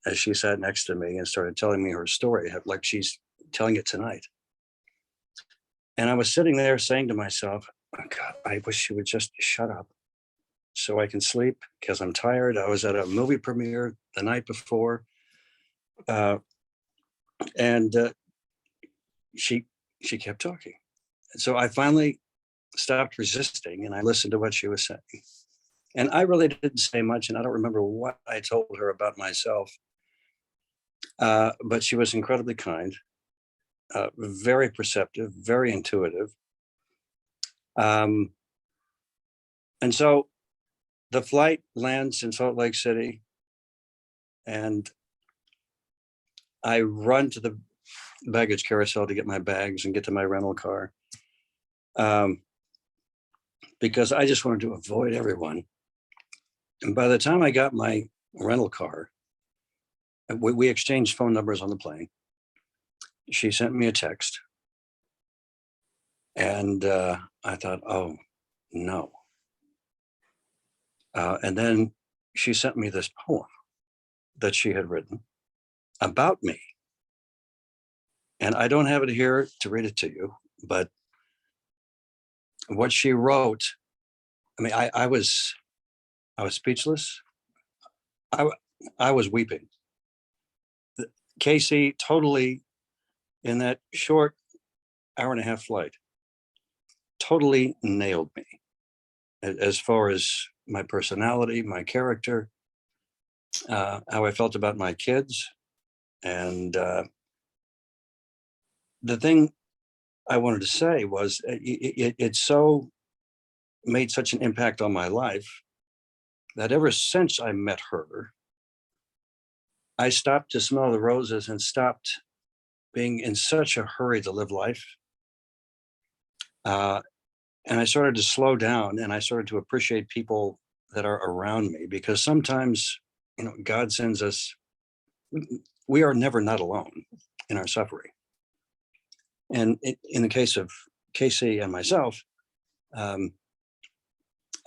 as she sat next to me and started telling me her story, like she's telling it tonight. And I was sitting there saying to myself, oh God, I wish she would just shut up so I can sleep because I'm tired. I was at a movie premiere the night before. And she kept talking. And so I finally stopped resisting and I listened to what she was saying. And I really didn't say much, and I don't remember what I told her about myself. But she was incredibly kind, very perceptive, very intuitive. And so the flight lands in Salt Lake City, and I run to the baggage carousel to get my bags and get to my rental car, because I just wanted to avoid everyone. And by the time I got my rental car, we exchanged phone numbers on the plane. She sent me a text. And I thought, oh, no. And then she sent me this poem that she had written about me. And I don't have it here to read it to you, but what she wrote, I mean, I was speechless. I was weeping. Kc totally, in that short hour and a half flight, totally nailed me as far as my personality, my character, how I felt about my kids. And the thing I wanted to say was it so made such an impact on my life that ever since I met her, I stopped to smell the roses and stopped being in such a hurry to live life. And I started to slow down and I started to appreciate people that are around me, because sometimes, God sends us, we are never not alone in our suffering. And in the case of Kc and myself,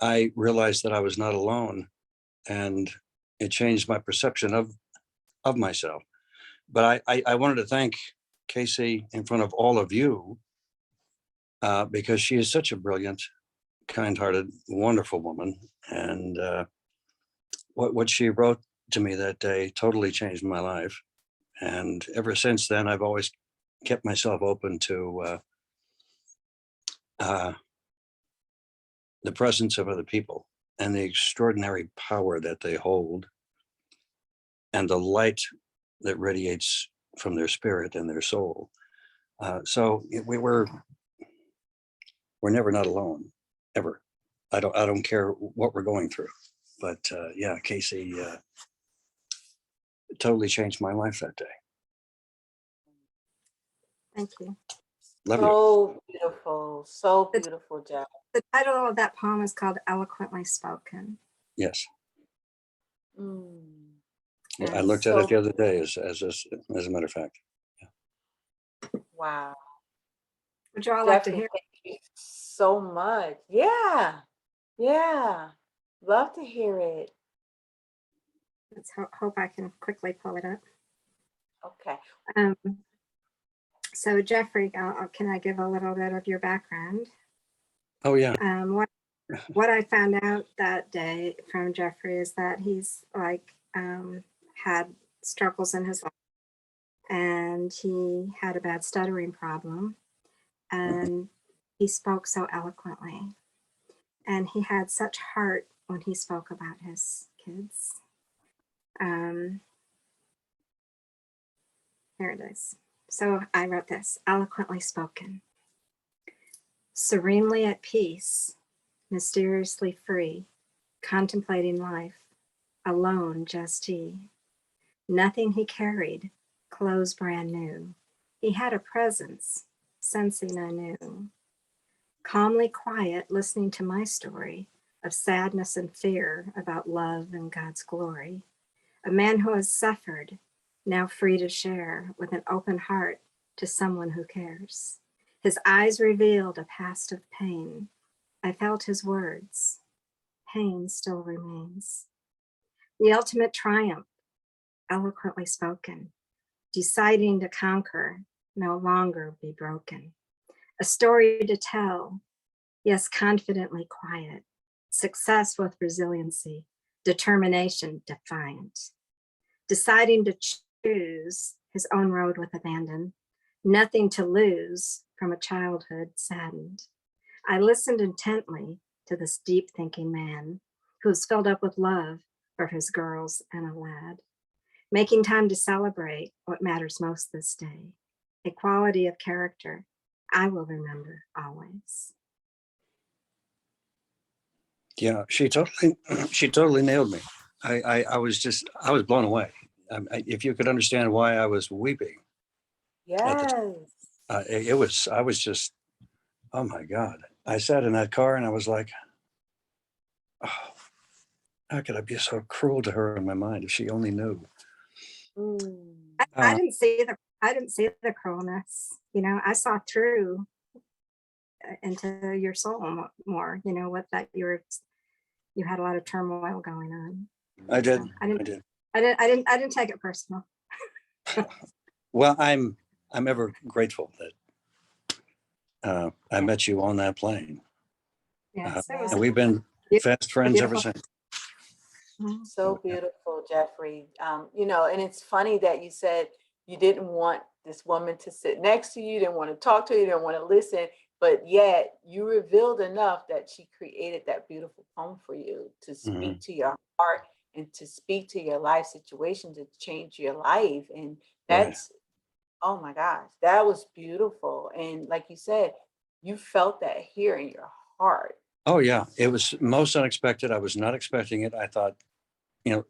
I realized that I was not alone, and it changed my perception of myself. But I wanted to thank Kc in front of all of you, because she is such a brilliant, kind-hearted, wonderful woman. And what she wrote to me that day totally changed my life. And ever since then, I've always kept myself open to the presence of other people and the extraordinary power that they hold. and the light that radiates from their spirit and their soul. So we're never not alone, ever. I don't care what we're going through, but yeah, Casey totally changed my life that day.
Thank you.
Love you.
So beautiful. So beautiful, Jeff.
The title of that poem is called Eloquently Spoken.
Yes.
Mm.
I
And
looked at
so
it the other day as a matter of fact.
wow.
would you all like to
Jeffrey,
hear?
thank you so much. Yeah. Yeah. Love to hear it.
Let's hope I can quickly pull it up.
Okay.
So Jeffrey, can I give a little bit of your background?
Oh yeah.
What I found out that day from Jeffrey is that he's like had struggles in his life, and he had a bad stuttering problem, and he spoke so eloquently, and he had such heart when he spoke about his kids. Here it is. So I wrote this: eloquently spoken, serenely at peace, mysteriously free, contemplating life, alone just he. Nothing he carried, clothes brand new. He had a presence, sensing I knew. Calmly quiet, listening to my story of sadness and fear about love and God's glory. A man who has suffered, now free to share with an open heart to someone who cares. His eyes revealed a past of pain. I felt his words. Pain still remains. The ultimate triumph, eloquently spoken, deciding to conquer, no longer be broken. A story to tell, yes, confidently quiet. Success with resiliency, determination defiant. Deciding to choose his own road with abandon, nothing to lose from a childhood saddened. I listened intently to this deep thinking man who was filled up with love for his girls and a lad, making time to celebrate what matters most this day, a quality of character I will remember always.
Yeah, she totally nailed me. I was blown away. If you could understand why I was weeping at the time,
Yes.
I was just, oh my God. I sat in that car and I was like, oh, how could I be so cruel to her in my mind if she only knew?
Mm.
I didn't see the cruelness. You know, I saw through into your soul more. You know what that you had a lot of turmoil going on.
I did.
So
I
didn't take it personal.
Well, I'm ever grateful that I met you on that plane.
Yes, it was
And we've been fast friends ever since.
So beautiful, Jeffrey. You know, and it's funny that you said you didn't want this woman to sit next to you, you didn't want to talk to her, you didn't want to listen, but yet you revealed enough that she created that beautiful poem for you to speak to your heart and to speak to your life situation, to change your life. And that's, oh my gosh, that was beautiful. And like you said, you felt that here in your heart.
Oh yeah, it was most unexpected. I was not expecting it. I thought,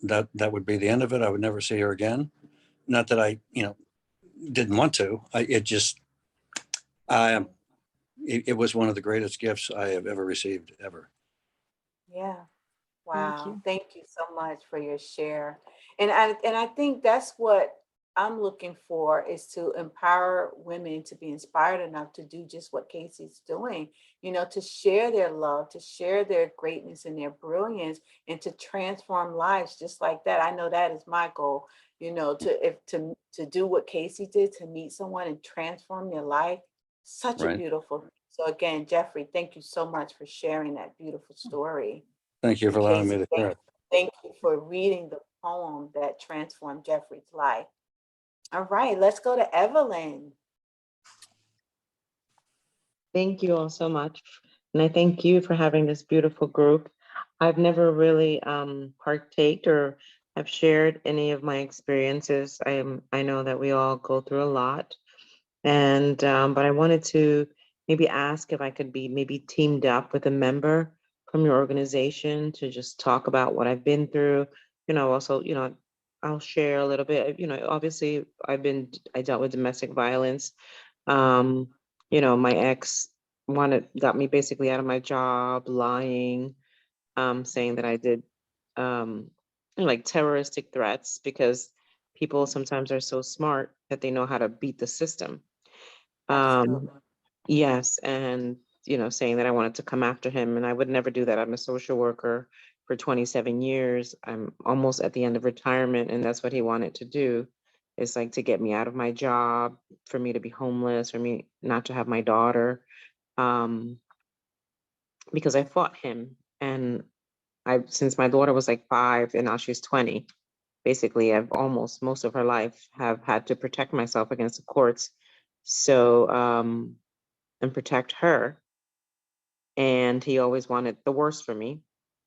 that would be the end of it. I would never see her again. Not that I, didn't want to. It was one of the greatest gifts I have ever received ever.
Yeah.
Thank
Wow.
you.
Thank you so much for your share. And I think that's what I'm looking for, is to empower women to be inspired enough to do just what Casey's doing, to share their love, to share their greatness and their brilliance, and to transform lives just like that. I know that is my goal, to do what Casey did, to meet someone and transform their life. Such a
Right.
beautiful. So again, Jeffrey, thank you so much for sharing that beautiful story.
Thank you for allowing me to share it.
Thank you for reading the poem that transformed Jeffrey's life. All right, let's go to Evelyn.
Thank you all so much. And I thank you for having this beautiful group. I've never really partaked or have shared any of my experiences. I know that we all go through a lot, and but I wanted to maybe ask if I could be maybe teamed up with a member from your organization to just talk about what I've been through. Also, I'll share a little bit. Obviously, I dealt with domestic violence. Um, my ex got me basically out of my job, lying, saying that I did like terroristic threats, because people sometimes are so smart that they know how to beat the system. Um,
Absolutely.
yes, and saying that I wanted to come after him, and I would never do that. I'm a social worker for 27 years. I'm almost at the end of retirement, and that's what he wanted to do, is like to get me out of my job, for me to be homeless, for me not to have my daughter. Um, because I fought him, and since my daughter was like 5 and now she's 20, basically I've almost most of her life have had to protect myself against the courts. So, and protect her. And he always wanted the worst for me.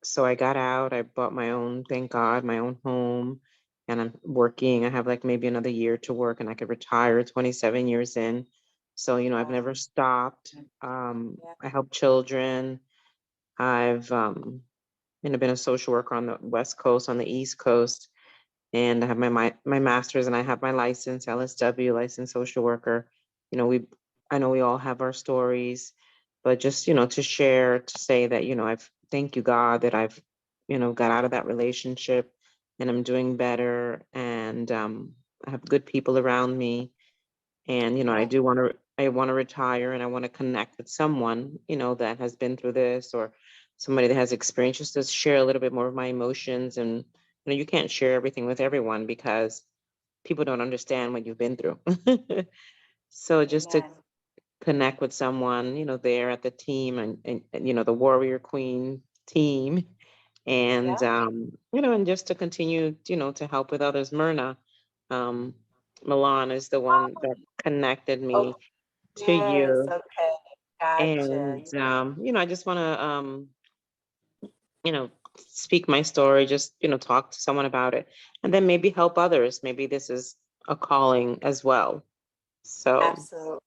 So I got out, I bought my own, thank God, my own home. And I'm working. I have like maybe another year to work and I could retire 27 years in. So, I've
Wow.
never stopped.
Yeah.
I help children. I've been a social worker on the West Coast, on the East Coast, and I have my master's, and I have my license, LSW, licensed social worker. You know, we I know we all have our stories, but just to share, to say that I've thank you God that I've got out of that relationship, and I'm doing better, and I have good people around me, and
Yeah.
I want to retire, and I want to connect with someone that has been through this, or somebody that has experience, just to share a little bit more of my emotions. And you can't share everything with everyone because people don't understand what you've been through. So just to
Amen.
connect with someone there at the team, and the warrior queen team, and
Yeah.
and just to continue to help with others. Myrna, um Milan is the one that connected
Oh,
me to
yes.
you.
Okay. Gotcha.
And I just want to you know speak my story, just talk to someone about it, and then maybe help others. Maybe this is a calling as well. So
Absolutely.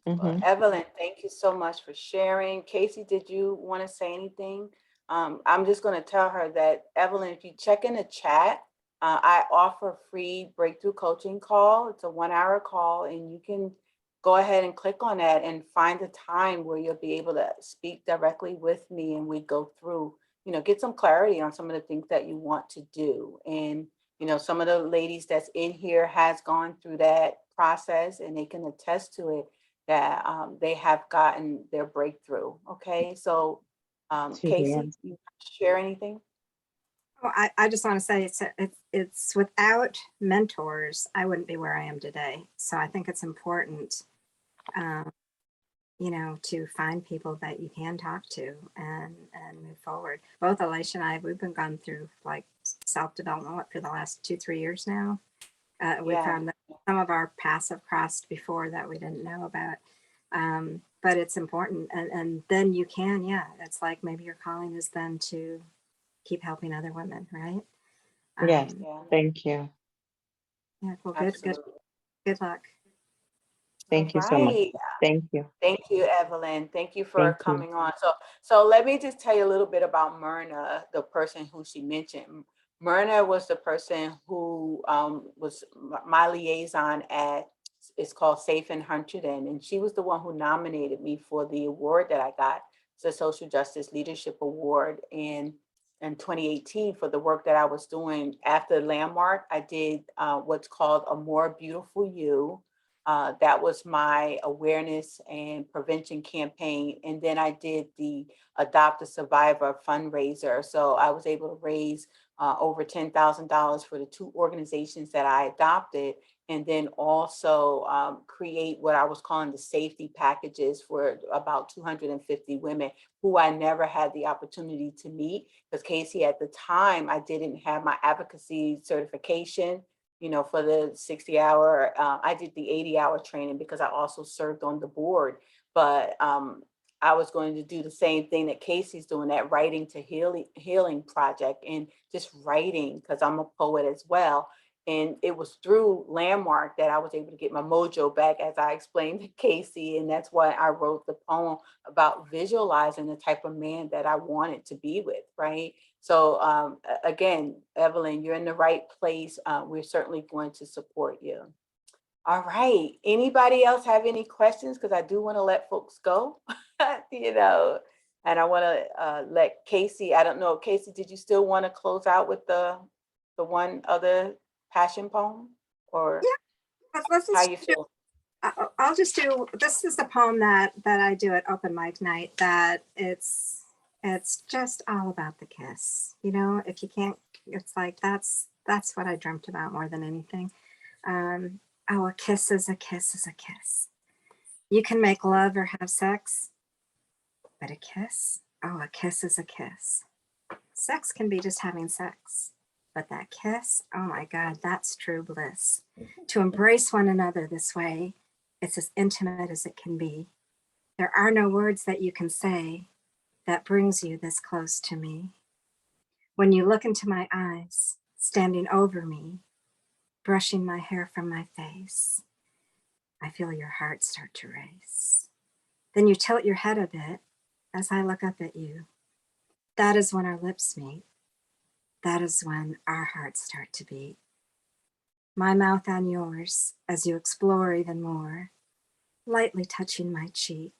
Well,
mhm.
Evelyn, thank you so much for sharing. Casey, did you want to say anything? I'm just going to tell her that, Evelyn, if you check in the chat, I offer a free breakthrough coaching call. It's a 1 hour call, and you can go ahead and click on that and find a time where you'll be able to speak directly with me, and we go through, get some clarity on some of the things that you want to do. And, some of the ladies that's in here has gone through that process, and they can attest to it, that they have gotten their breakthrough. Okay, so
To the
Casey,
end.
you share anything?
Well, I just want to say it's without mentors, I wouldn't be where I am today. So I think it's important, um, to find people that you can talk to and move forward. Both Alaysha and I, we've been gone through like self-development for the last 2-3 years now. We
Yeah,
found that some of our paths have crossed before that we didn't know about. But it's important. And then you can, yeah, it's like maybe your calling is then to keep helping other women, right?
Yes,
yeah,
thank you.
Yeah, well,
absolutely.
good luck.
All
Thank you so much.
right.
Thank you.
Thank you, Evelyn. Thank you for
Thank you.
coming on. So let me just tell you a little bit about Myrna, the person who she mentioned. Myrna was the person who was my liaison at, it's called Safe and Hunterdon, and she was the one who nominated me for the award that I got, the Social Justice Leadership Award in 2018, for the work that I was doing. After Landmark, I did what's called A More Beautiful You. That was my awareness and prevention campaign. And then I did the Adopt a Survivor fundraiser. So I was able to raise over $10,000 for the 2 organizations that I adopted. And then also create what I was calling the safety packages for about 250 women who I never had the opportunity to meet. Because Casey, at the time, I didn't have my advocacy certification, for the 60-hour. I did the 80-hour training because I also served on the board. But I was going to do the same thing that Casey's doing, that writing to healing project, and just writing, because I'm a poet as well. And it was through Landmark that I was able to get my mojo back, as I explained to Casey. And that's why I wrote the poem about visualizing the type of man that I wanted to be with, right? So again, Evelyn, you're in the right place. We're certainly going to support you. All right. Anybody else have any questions? Because I do want to let folks go, you know, and I want to let Casey, I don't know, Casey, did you still want to close out with the one other passion poem, or
Let's
how
just
you
do,
feel?
I'll just do, this is a poem that I do at open mic night, that it's just all about the kiss. You know, if you can't, it's like, that's what I dreamt about more than anything. Oh, a kiss is a kiss is a kiss. You can make love or have sex, but a kiss, oh, a kiss is a kiss. Sex can be just having sex, but that kiss, oh my God, that's true bliss. To embrace one another this way, it's as intimate as it can be. There are no words that you can say that brings you this close to me. When you look into my eyes, standing over me, brushing my hair from my face, I feel your heart start to race. Then you tilt your head a bit as I look up at you. That is when our lips meet. That is when our hearts start to beat. My mouth on yours as you explore even more, lightly touching my cheek.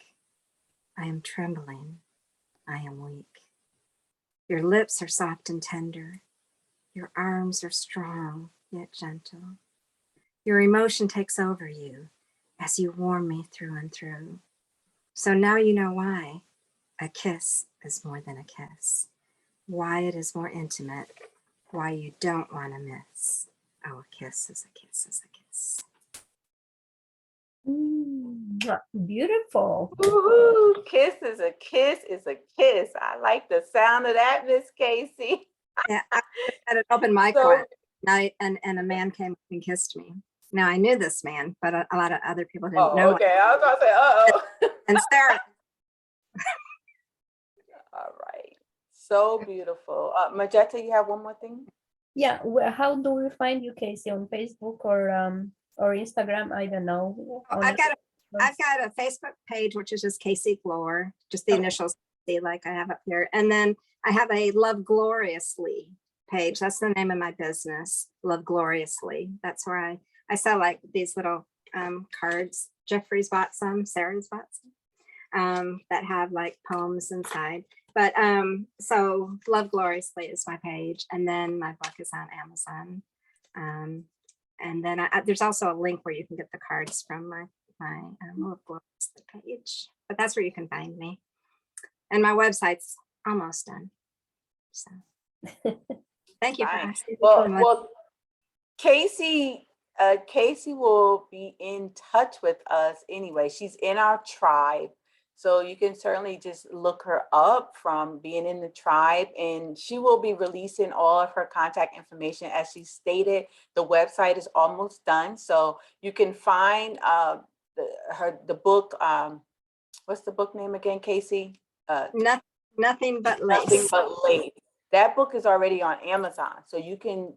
I am trembling. I am weak. Your lips are soft and tender. Your arms are strong yet gentle. Your emotion takes over you as you warm me through and through. So now you know why a kiss is more than a kiss, why it is more intimate, why you don't want to miss. Oh, a kiss is a kiss is a kiss.
Beautiful.
Woo-hoo. Kiss is a kiss is a kiss. I like the sound of that, Miss Casey.
Yeah, I was at an open mic
So-
one night, and a man came up and kissed me. Now I knew this man, but a lot of other people didn't know him.
okay. I was about to say, uh-oh.
And Sarah,
All right. So beautiful. Majetta, you have one more thing?
Yeah, well, how do we find you, Casey, on Facebook or Instagram? I don't know.
I've got a Facebook page, which is just Kc Gloer, just the
Okay.
initials, like I have up here. And then I have a Love Gloriously page. That's the name of my business, Love Gloriously. That's where I sell like these little cards. Jeffrey's bought some, Sarah's bought some, that have like poems inside. But so Love Gloriously is my page. And then my book is on Amazon. And then there's also a link where you can get the cards from my Love Gloriously page. But that's where you can find me. And my website's almost done. So thank you for
Fine.
asking.
Well, Casey will be in touch with us anyway. She's in our tribe. So you can certainly just look her up from being in the tribe, and she will be releasing all of her contact information. As she stated, the website is almost done. So you can find the book. What's the book name again, Casey?
Nothing but
Nothing
lace.
But Lace. That book is already on Amazon. So you can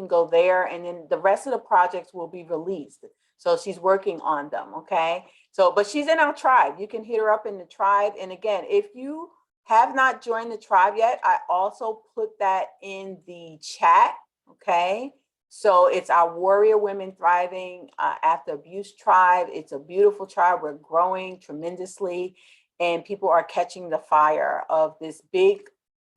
go there, and then the rest of the projects will be released. So she's working on them, okay? So, but she's in our tribe. You can hit her up in the tribe. And again, if you have not joined the tribe yet, I also put that in the chat, okay? So it's our Warrior Women Thriving After Abuse tribe. It's a beautiful tribe. We're growing tremendously, and people are catching the fire of this big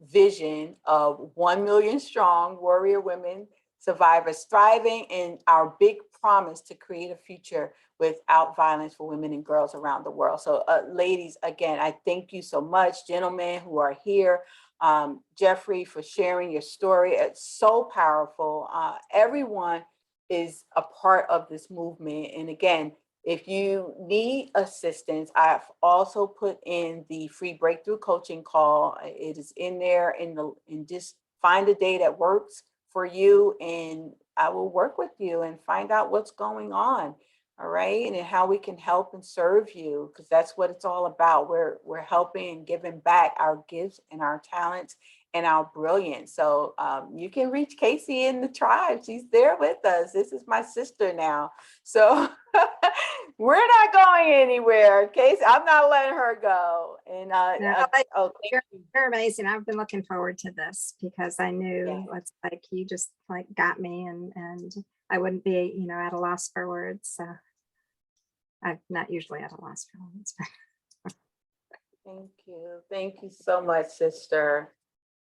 vision of 1 million strong warrior women survivors thriving, and our big promise to create a future without violence for women and girls around the world. So ladies, again, I thank you so much. Gentlemen who are here, Jeffrey, for sharing your story. It's so powerful. Everyone is a part of this movement. And again, if you need assistance, I've also put in the free breakthrough coaching call. It is in there, and just find a day that works for you, and I will work with you and find out what's going on. All right, and how we can help and serve you, because that's what it's all about. We're helping and giving back our gifts and our talents and our brilliance. So you can reach Casey in the tribe. She's there with us. This is my sister now. So we're not going anywhere, Casey. I'm not letting her go. And
you're amazing. I've been looking forward to this because I knew
Yeah.
it's like you just like got me, and I wouldn't be, at a loss for words. So I'm not usually at a loss for words.
Thank you. Thank you so much, sister.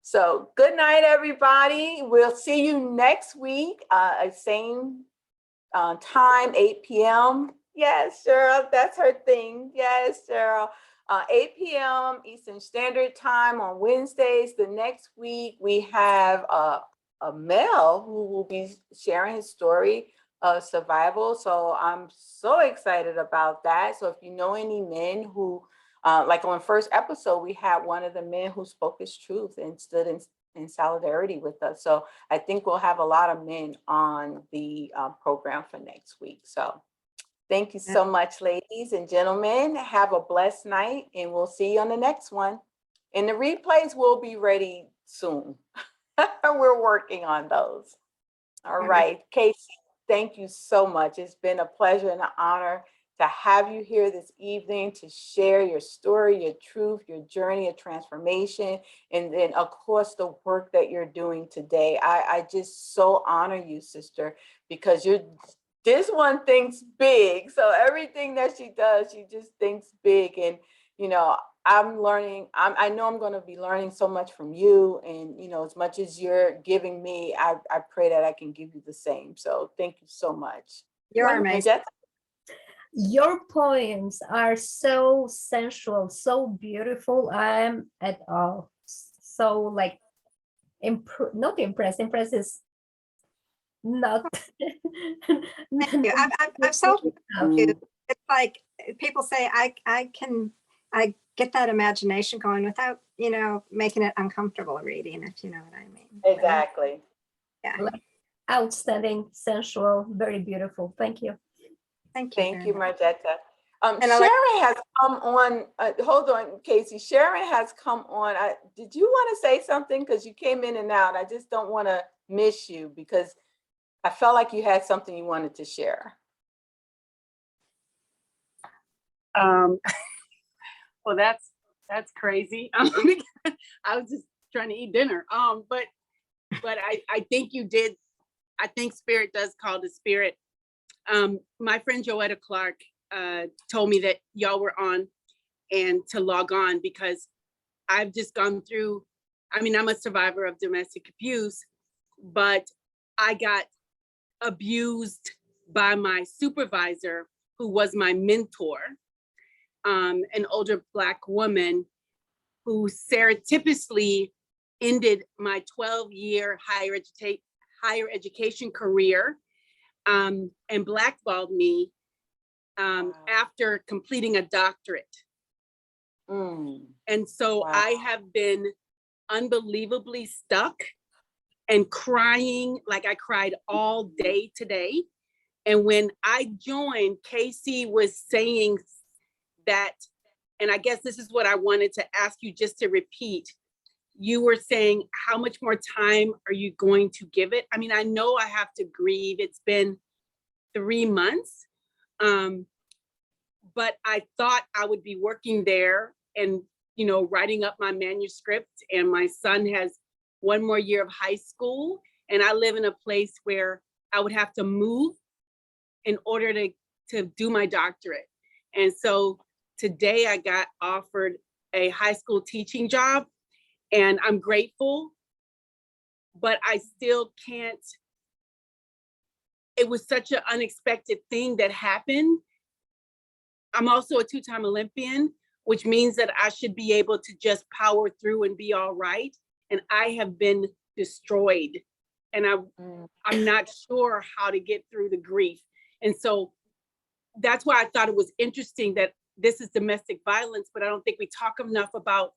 So good night, everybody. We'll see you next week, same time, 8 p.m. Yes, Cheryl, that's her thing. Yes, Cheryl. 8 p.m. Eastern Standard Time on Wednesdays. The next week, we have a male who will be sharing his story of survival. So I'm so excited about that. So if you know any men who, like on first episode, we had one of the men who spoke his truth and stood in solidarity with us. So I think we'll have a lot of men on the program for next week. So thank you so much, ladies and gentlemen. Have a blessed night, and we'll see you on the next one. And the replays will be ready soon. We're working on those. All right, Casey, thank you so much. It's been a pleasure and an honor to have you here this evening to share your story, your truth, your journey of transformation, and then, of course, the work that you're doing today. I just so honor you, sister, because this one thinks big. So everything that she does, she just thinks big. And, I'm learning, I know I'm going to be learning so much from you. And, as much as you're giving me, I pray that I can give you the same. So thank you so much.
You're amazing.
Your poems are so sensual, so beautiful. I'm at all so like not impressed. Impressed is not.
Thank you. I've sold you. It's like people say I get that imagination going without, making it uncomfortable reading, if you know what I mean.
Exactly.
Yeah.
Outstanding, sensual, very beautiful. Thank you.
Thank you, Margetta. Sharon has come on. Hold on, Casey. Sharon has come on. Did you want to say something? Because you came in and out. I just don't want to miss you because I felt like you had something you wanted to share.
Well, that's crazy. I was just trying to eat dinner. But I think you did. I think spirit does call to spirit. My friend Joetta Clark told me that y'all were on and to log on because I've just gone through, I'm a survivor of domestic abuse, but I got abused by my supervisor, who was my mentor, an older Black woman who serendipitously ended my 12-year higher education career and blackballed me after completing a doctorate. And so I have been unbelievably stuck and crying, like I cried all day today. And when I joined, Casey was saying that, and I guess this is what I wanted to ask you just to repeat. You were saying, how much more time are you going to give it? I know I have to grieve. It's been 3 months, but I thought I would be working there and, writing up my manuscript. And my son has 1 more year of high school. And I live in a place where I would have to move in order to do my doctorate. And so today I got offered a high school teaching job, and I'm grateful, but I still can't. It was such an unexpected thing that happened. I'm also a 2-time Olympian, which means that I should be able to just power through and be all right. And I have been destroyed, and I'm not sure how to get through the grief. And so that's why I thought it was interesting that this is domestic violence, but I don't think we talk enough about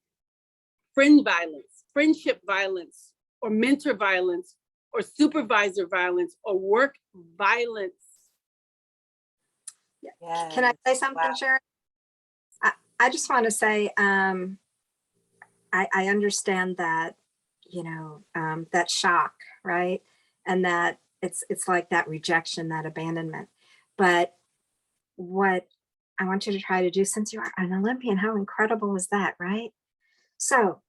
friend violence, friendship violence, or mentor violence, or supervisor violence, or work violence.
Can I say
Yes.
something,
Wow.
Sharon? I just want to say, I understand that, that shock, right? And that it's like that rejection, that abandonment. But what I want you to try to do, since you are an Olympian, how incredible is that, right? So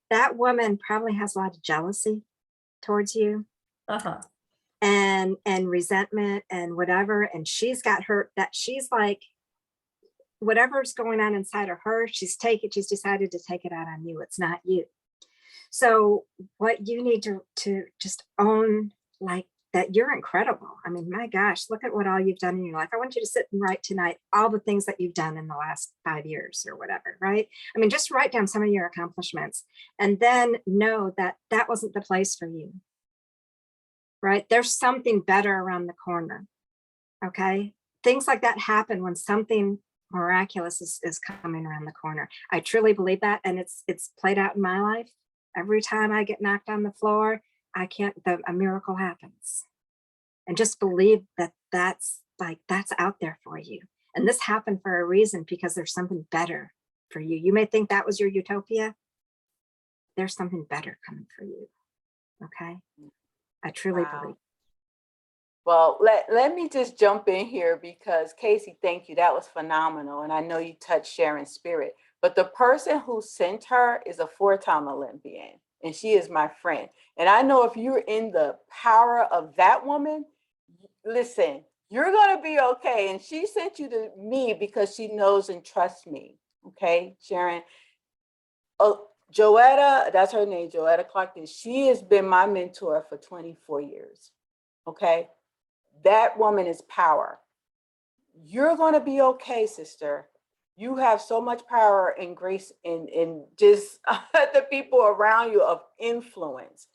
that woman probably has a lot of jealousy towards you
Uh-huh.
and resentment and whatever. And she's got her, that she's like, whatever's going on inside of her, she's decided to take it out on you. It's not you. So what you need to just own, like, that you're incredible. I mean, my gosh, look at what all you've done in your life. I want you to sit and write tonight all the things that you've done in the last 5 years or whatever, right? I mean, just write down some of your accomplishments and then know that that wasn't the place for you, right? There's something better around the corner, okay? Things like that happen when something miraculous is coming around the corner. I truly believe that, and it's played out in my life. Every time I get knocked on the floor, a miracle happens. And just believe that that's out there for you. And this happened for a reason, because there's something better for you. You may think that was your utopia. There's something better coming for you. Okay? I truly
Wow.
believe.
Well, let me just jump in here, because Casey, thank you. That was phenomenal. And I know you touched Sharon's spirit. But the person who sent her is a 4-time Olympian, and she is my friend. And I know if you're in the power of that woman, listen, you're going to be okay. And she sent you to me because she knows and trusts me. Okay, Sharon. Oh, Joetta, that's her name, Joetta Clark. She has been my mentor for 24 years. Okay. That woman is power. You're going to be okay, sister. You have so much power and grace in just the people around you of influence.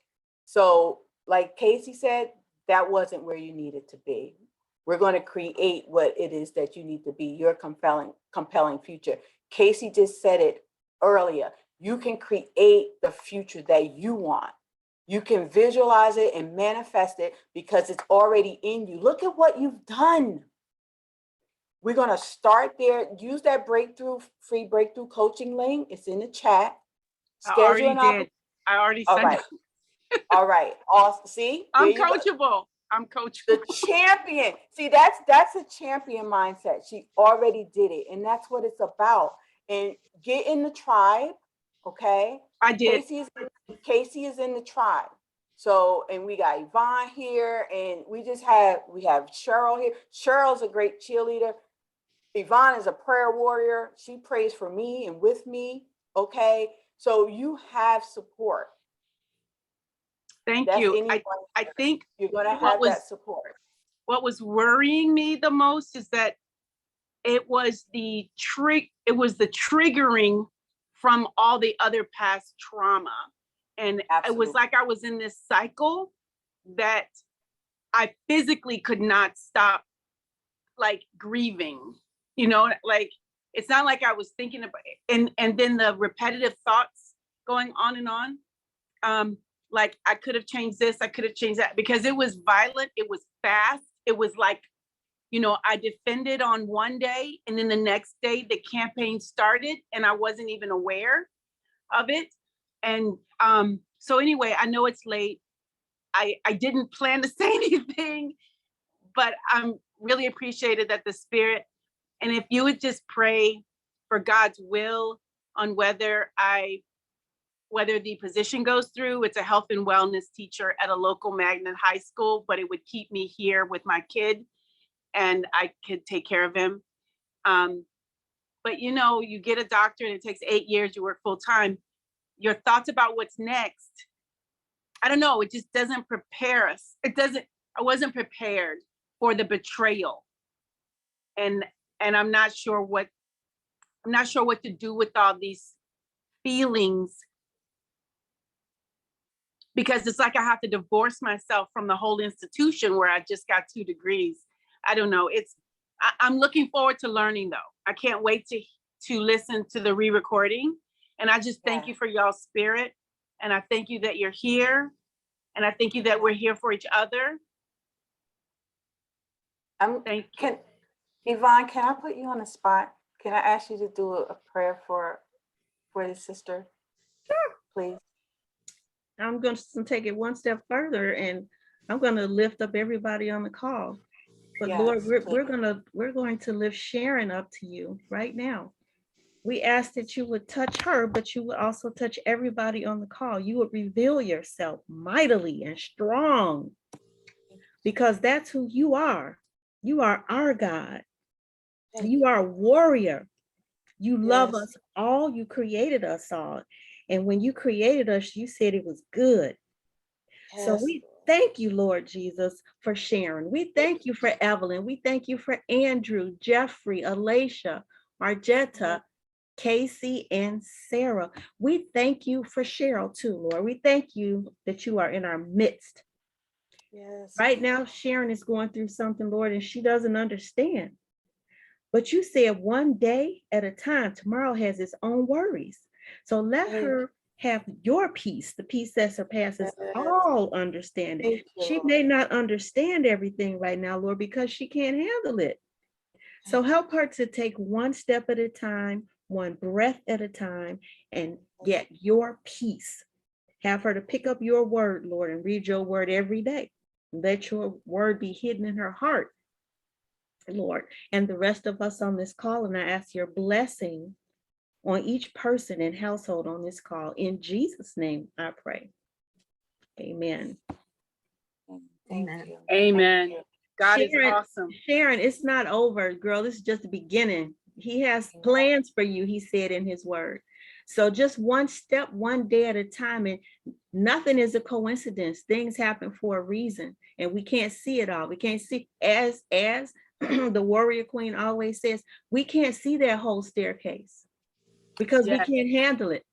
So, like Casey said, that wasn't where you needed to be. We're going to create what it is that you need to be, your compelling future. Casey just said it earlier. You can create the future that you want. You can visualize it and manifest it because it's already in you. Look at what you've done. We're going to start there. Use that free breakthrough coaching link. It's in the chat.
I already did. I already
All
signed
right.
up.
All right. Awesome. See,
I'm
there you go.
coachable. I'm coachable.
The champion. See, that's a champion mindset. She already did it. And that's what it's about. And get in the tribe. Okay.
I did.
Casey is in the tribe. So, and we got Yvonne here, and we have Cheryl here. Cheryl's a great cheerleader. Yvonne is a prayer warrior. She prays for me and with me. Okay. So you have support.
Thank you. I think
you're going to have that support.
What was worrying me the most is that it was the triggering from all the other past trauma. And It was like I was in this cycle that I physically could not stop, like, grieving, like, it's not like I was thinking about it. And then the repetitive thoughts going on and on. Like, I could have changed this, I could have changed that, because it was violent, it was fast. It was like, I defended on one day, and then the next day the campaign started and I wasn't even aware of it. And so anyway, I know it's late. I didn't plan to say anything, but I'm really appreciated that the Spirit, and if you would just pray for God's will on whether the position goes through. It's a health and wellness teacher at a local magnet high school, but it would keep me here with my kid and I could take care of him. But you get a doctor and it takes 8 years, you work full time. Your thoughts about what's next, I don't know, it just doesn't prepare us. I wasn't prepared for the betrayal. And I'm not sure what to do with all these feelings, because it's like I have to divorce myself from the whole institution where I just got 2 degrees. I don't know. I'm looking forward to learning, though. I can't wait to listen to the re-recording. And I just thank you for y'all's spirit. And I thank you that you're here. And I thank you that we're here for each other. Thank you.
Yvonne, can I put you on the spot? Can I ask you to do a prayer for the sister? Sure. Please.
I'm going to take it one step further, and I'm going to lift up everybody on the call. But
Yes,
Lord, we're
please.
going to lift Sharon up to you right now. We ask that you would touch her, but you would also touch everybody on the call. You would reveal yourself mightily and strong, because that's who you are. You are our God. You are a warrior. You love
Yes.
us all. You created us all. And when you created us, you said it was good. So
Yes.
we thank you, Lord Jesus, for Sharon. We thank you for Evelyn. We thank you for Andrew, Jeffrey, Alaysha, Marjetta, Casey, and Sarah. We thank you for Cheryl too, Lord. We thank you that you are in our midst.
Yes.
Right now, Sharon is going through something, Lord, and she doesn't understand. But you said one day at a time. Tomorrow has its own worries. So let her have your peace, the peace that surpasses all understanding. She may not understand everything right now, Lord, because she can't handle it. So help her to take one step at a time, one breath at a time, and get your peace. Have her to pick up your word, Lord, and read your word every day. Let your word be hidden in her heart, Lord, and the rest of us on this call. And I ask your blessing on each person and household on this call. In Jesus' name, I pray. Amen.
Thank you.
Amen. God is
Sharon,
awesome.
Sharon, it's not over, girl. This is just the beginning. He has plans for you, he said in his word. So just one step, one day at a time, and nothing is a coincidence. Things happen for a reason, and we can't see it all. We can't see, as the warrior queen always says, we can't see that whole staircase because we can't handle it.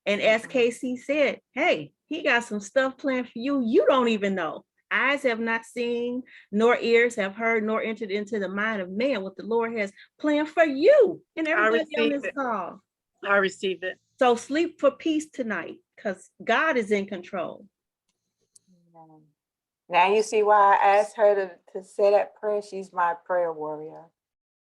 And as KC said, hey, he got some stuff planned for you. You don't even know. Eyes have not seen, nor ears have heard, nor entered into the mind of man what the Lord has planned for you and everybody on this call.
I receive it.
So sleep for peace tonight, because God is in control.
Now you see why I asked her to say that prayer. She's my prayer warrior.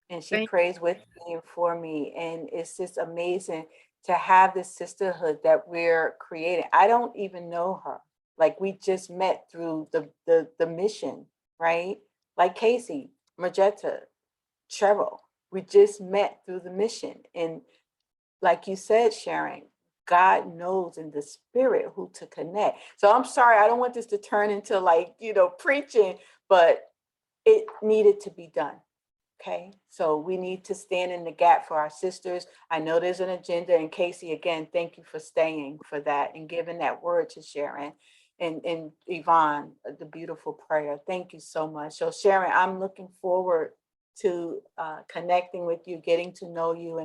And she prays with me and for me. And it's just amazing to have this sisterhood that we're creating. I don't even know her. Like, we just met through the mission, right? Like Casey, Marjetta, Cheryl, we just met through the mission. And like you said, Sharon, God knows in the spirit who to connect. So I'm sorry, I don't want this to turn into like, preaching, but it needed to be done. Okay, so we need to stand in the gap for our sisters. I know there's an agenda, and Casey, again, thank you for staying for that and giving that word to Sharon and Yvonne, the beautiful prayer. Thank you so much. So Sharon, I'm looking forward to connecting with you, getting to know you,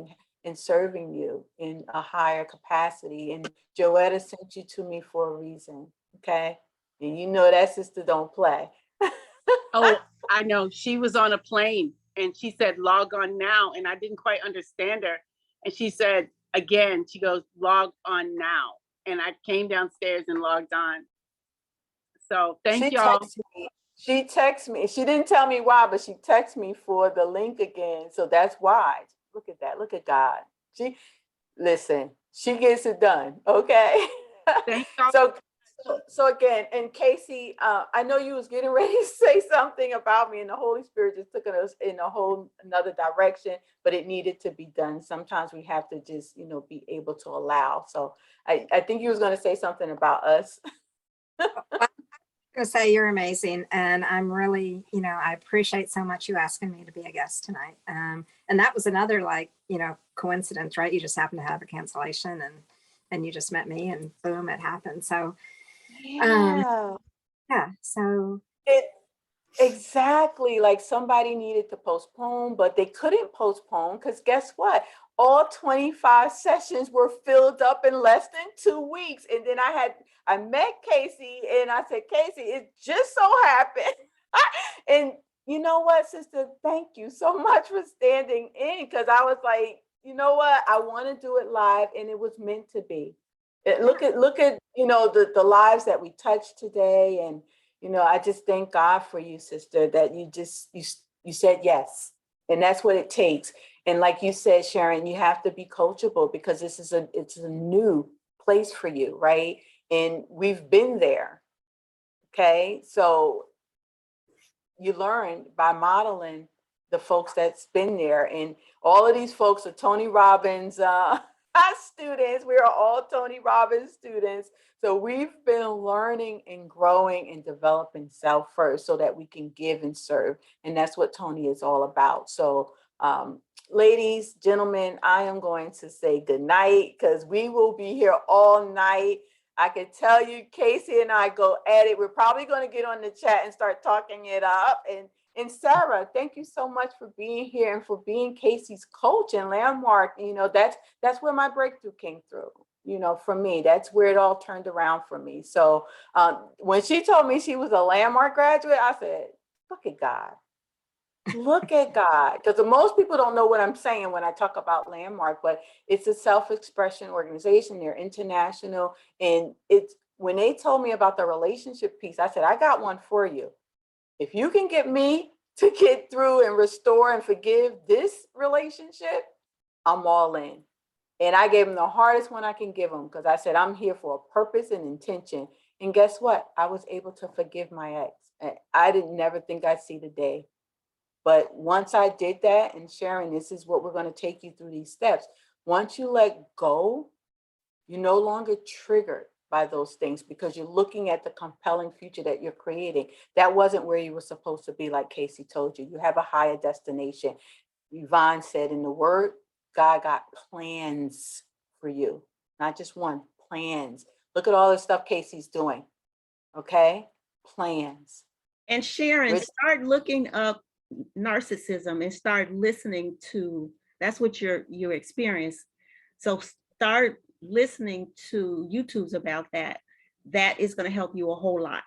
and serving you in a higher capacity. And Joetta sent you to me for a reason, okay? And you know that sister don't play.
Oh, I know. She was on a plane and she said, log on now. And I didn't quite understand her. And she said, again, she goes, log on now. And I came downstairs and logged on. So thank y'all.
She texted me. She didn't tell me why, but she texted me for the link again. So that's why. Look at that. Look at God. She gets it done. Okay.
Thank y'all.
So again, and Casey, I know you was getting ready to say something about me, and the Holy Spirit just took us in a whole another direction, but it needed to be done. Sometimes we have to just, be able to allow. So I think you was going to say something about us.
Go say you're amazing, and I'm really, I appreciate so much you asking me to be a guest tonight. And that was another coincidence, right? You just happened to have a cancellation, and you just met me, and boom, it happened. So so
exactly, like somebody needed to postpone, but they couldn't postpone because guess what? All 25 sessions were filled up in less than 2 weeks. And then I met Casey and I said, Casey, it just so happened. And you know what, sister, thank you so much for standing in, because I was like, you know what? I want to do it live, and it was meant to be. Look at the lives that we touched today. And I just thank God for you, sister, that you You said yes. And that's what it takes. And like you said, Sharon, you have to be coachable because it's a new place for you, right? And we've been there. Okay. So you learn by modeling the folks that's been there. And all of these folks are Tony Robbins students. We are all Tony Robbins students. So we've been learning and growing and developing self first so that we can give and serve. And that's what Tony is all about. So ladies, gentlemen, I am going to say good night because we will be here all night. I can tell you, Casey and I go at it. We're probably going to get on the chat and start talking it up. And Sarah, thank you so much for being here and for being Casey's coach and landmark. You know, that's where my breakthrough came through. You know, for me, that's where it all turned around for me. So when she told me she was a landmark graduate, I said, look at God. Look at God. Because most people don't know what I'm saying when I talk about Landmark, but it's a self-expression organization. They're international. And it's when they told me about the relationship piece, I said, I got one for you. If you can get me to get through and restore and forgive this relationship, I'm all in. And I gave them the hardest one I can give them because I said, I'm here for a purpose and intention. And guess what? I was able to forgive my ex. And I didn't never think I'd see the day. But once I did that, and Sharon, this is what we're going to take you through these steps. Once you let go, you're no longer triggered by those things because you're looking at the compelling future that you're creating. That wasn't where you were supposed to be, like Casey told you. You have a higher destination. Yvonne said in the word, God got plans for you, not just one, plans. Look at all the stuff Casey's doing. Okay? Plans.
And Sharon,
Rich-
start looking up narcissism and start listening to, that's what you experience. So start listening to YouTubes about that. That is going to help you a whole lot.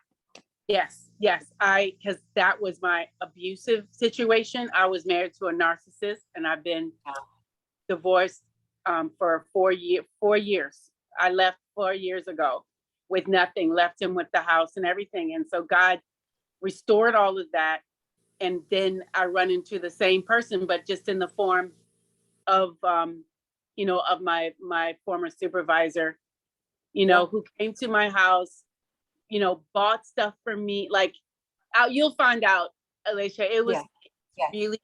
Yes, because that was my abusive situation. I was married to a narcissist and I've been divorced for 4 years. I left 4 years ago with nothing, left him with the house and everything. And so God restored all of that. And then I run into the same person, but just in the form of, of my former supervisor, who came to my house, bought stuff for me. Like, you'll find out, Alaysha, it was really,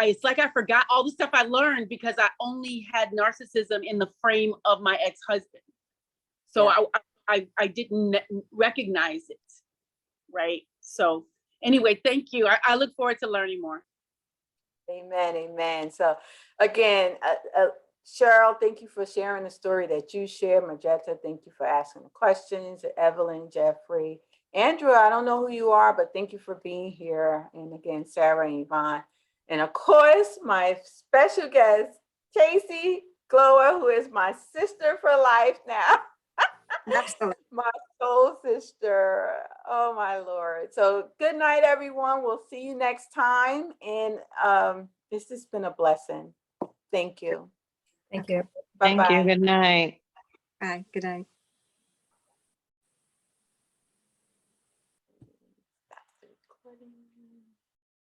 it's like I forgot all the stuff I learned because I only had narcissism in the frame of my ex-husband. So I didn't recognize it, right? So anyway, thank you. I look forward to learning more.
Amen, amen. So again, Cheryl, thank you for sharing the story that you shared. Majetta, thank you for asking the questions. Evelyn, Jeffrey, Andrew, I don't know who you are, but thank you for being here. And again, Sarah and Yvonne. And of course, my special guest, Kc Gloer, who is my sister for life now.
Absolutely.
My soul sister. Oh my Lord. So good night, everyone. We'll see you next time. And this has been a blessing. Thank you.
Thank you.
Bye-bye.
Thank you. Good night.
Bye. Good night.
Stop the recording.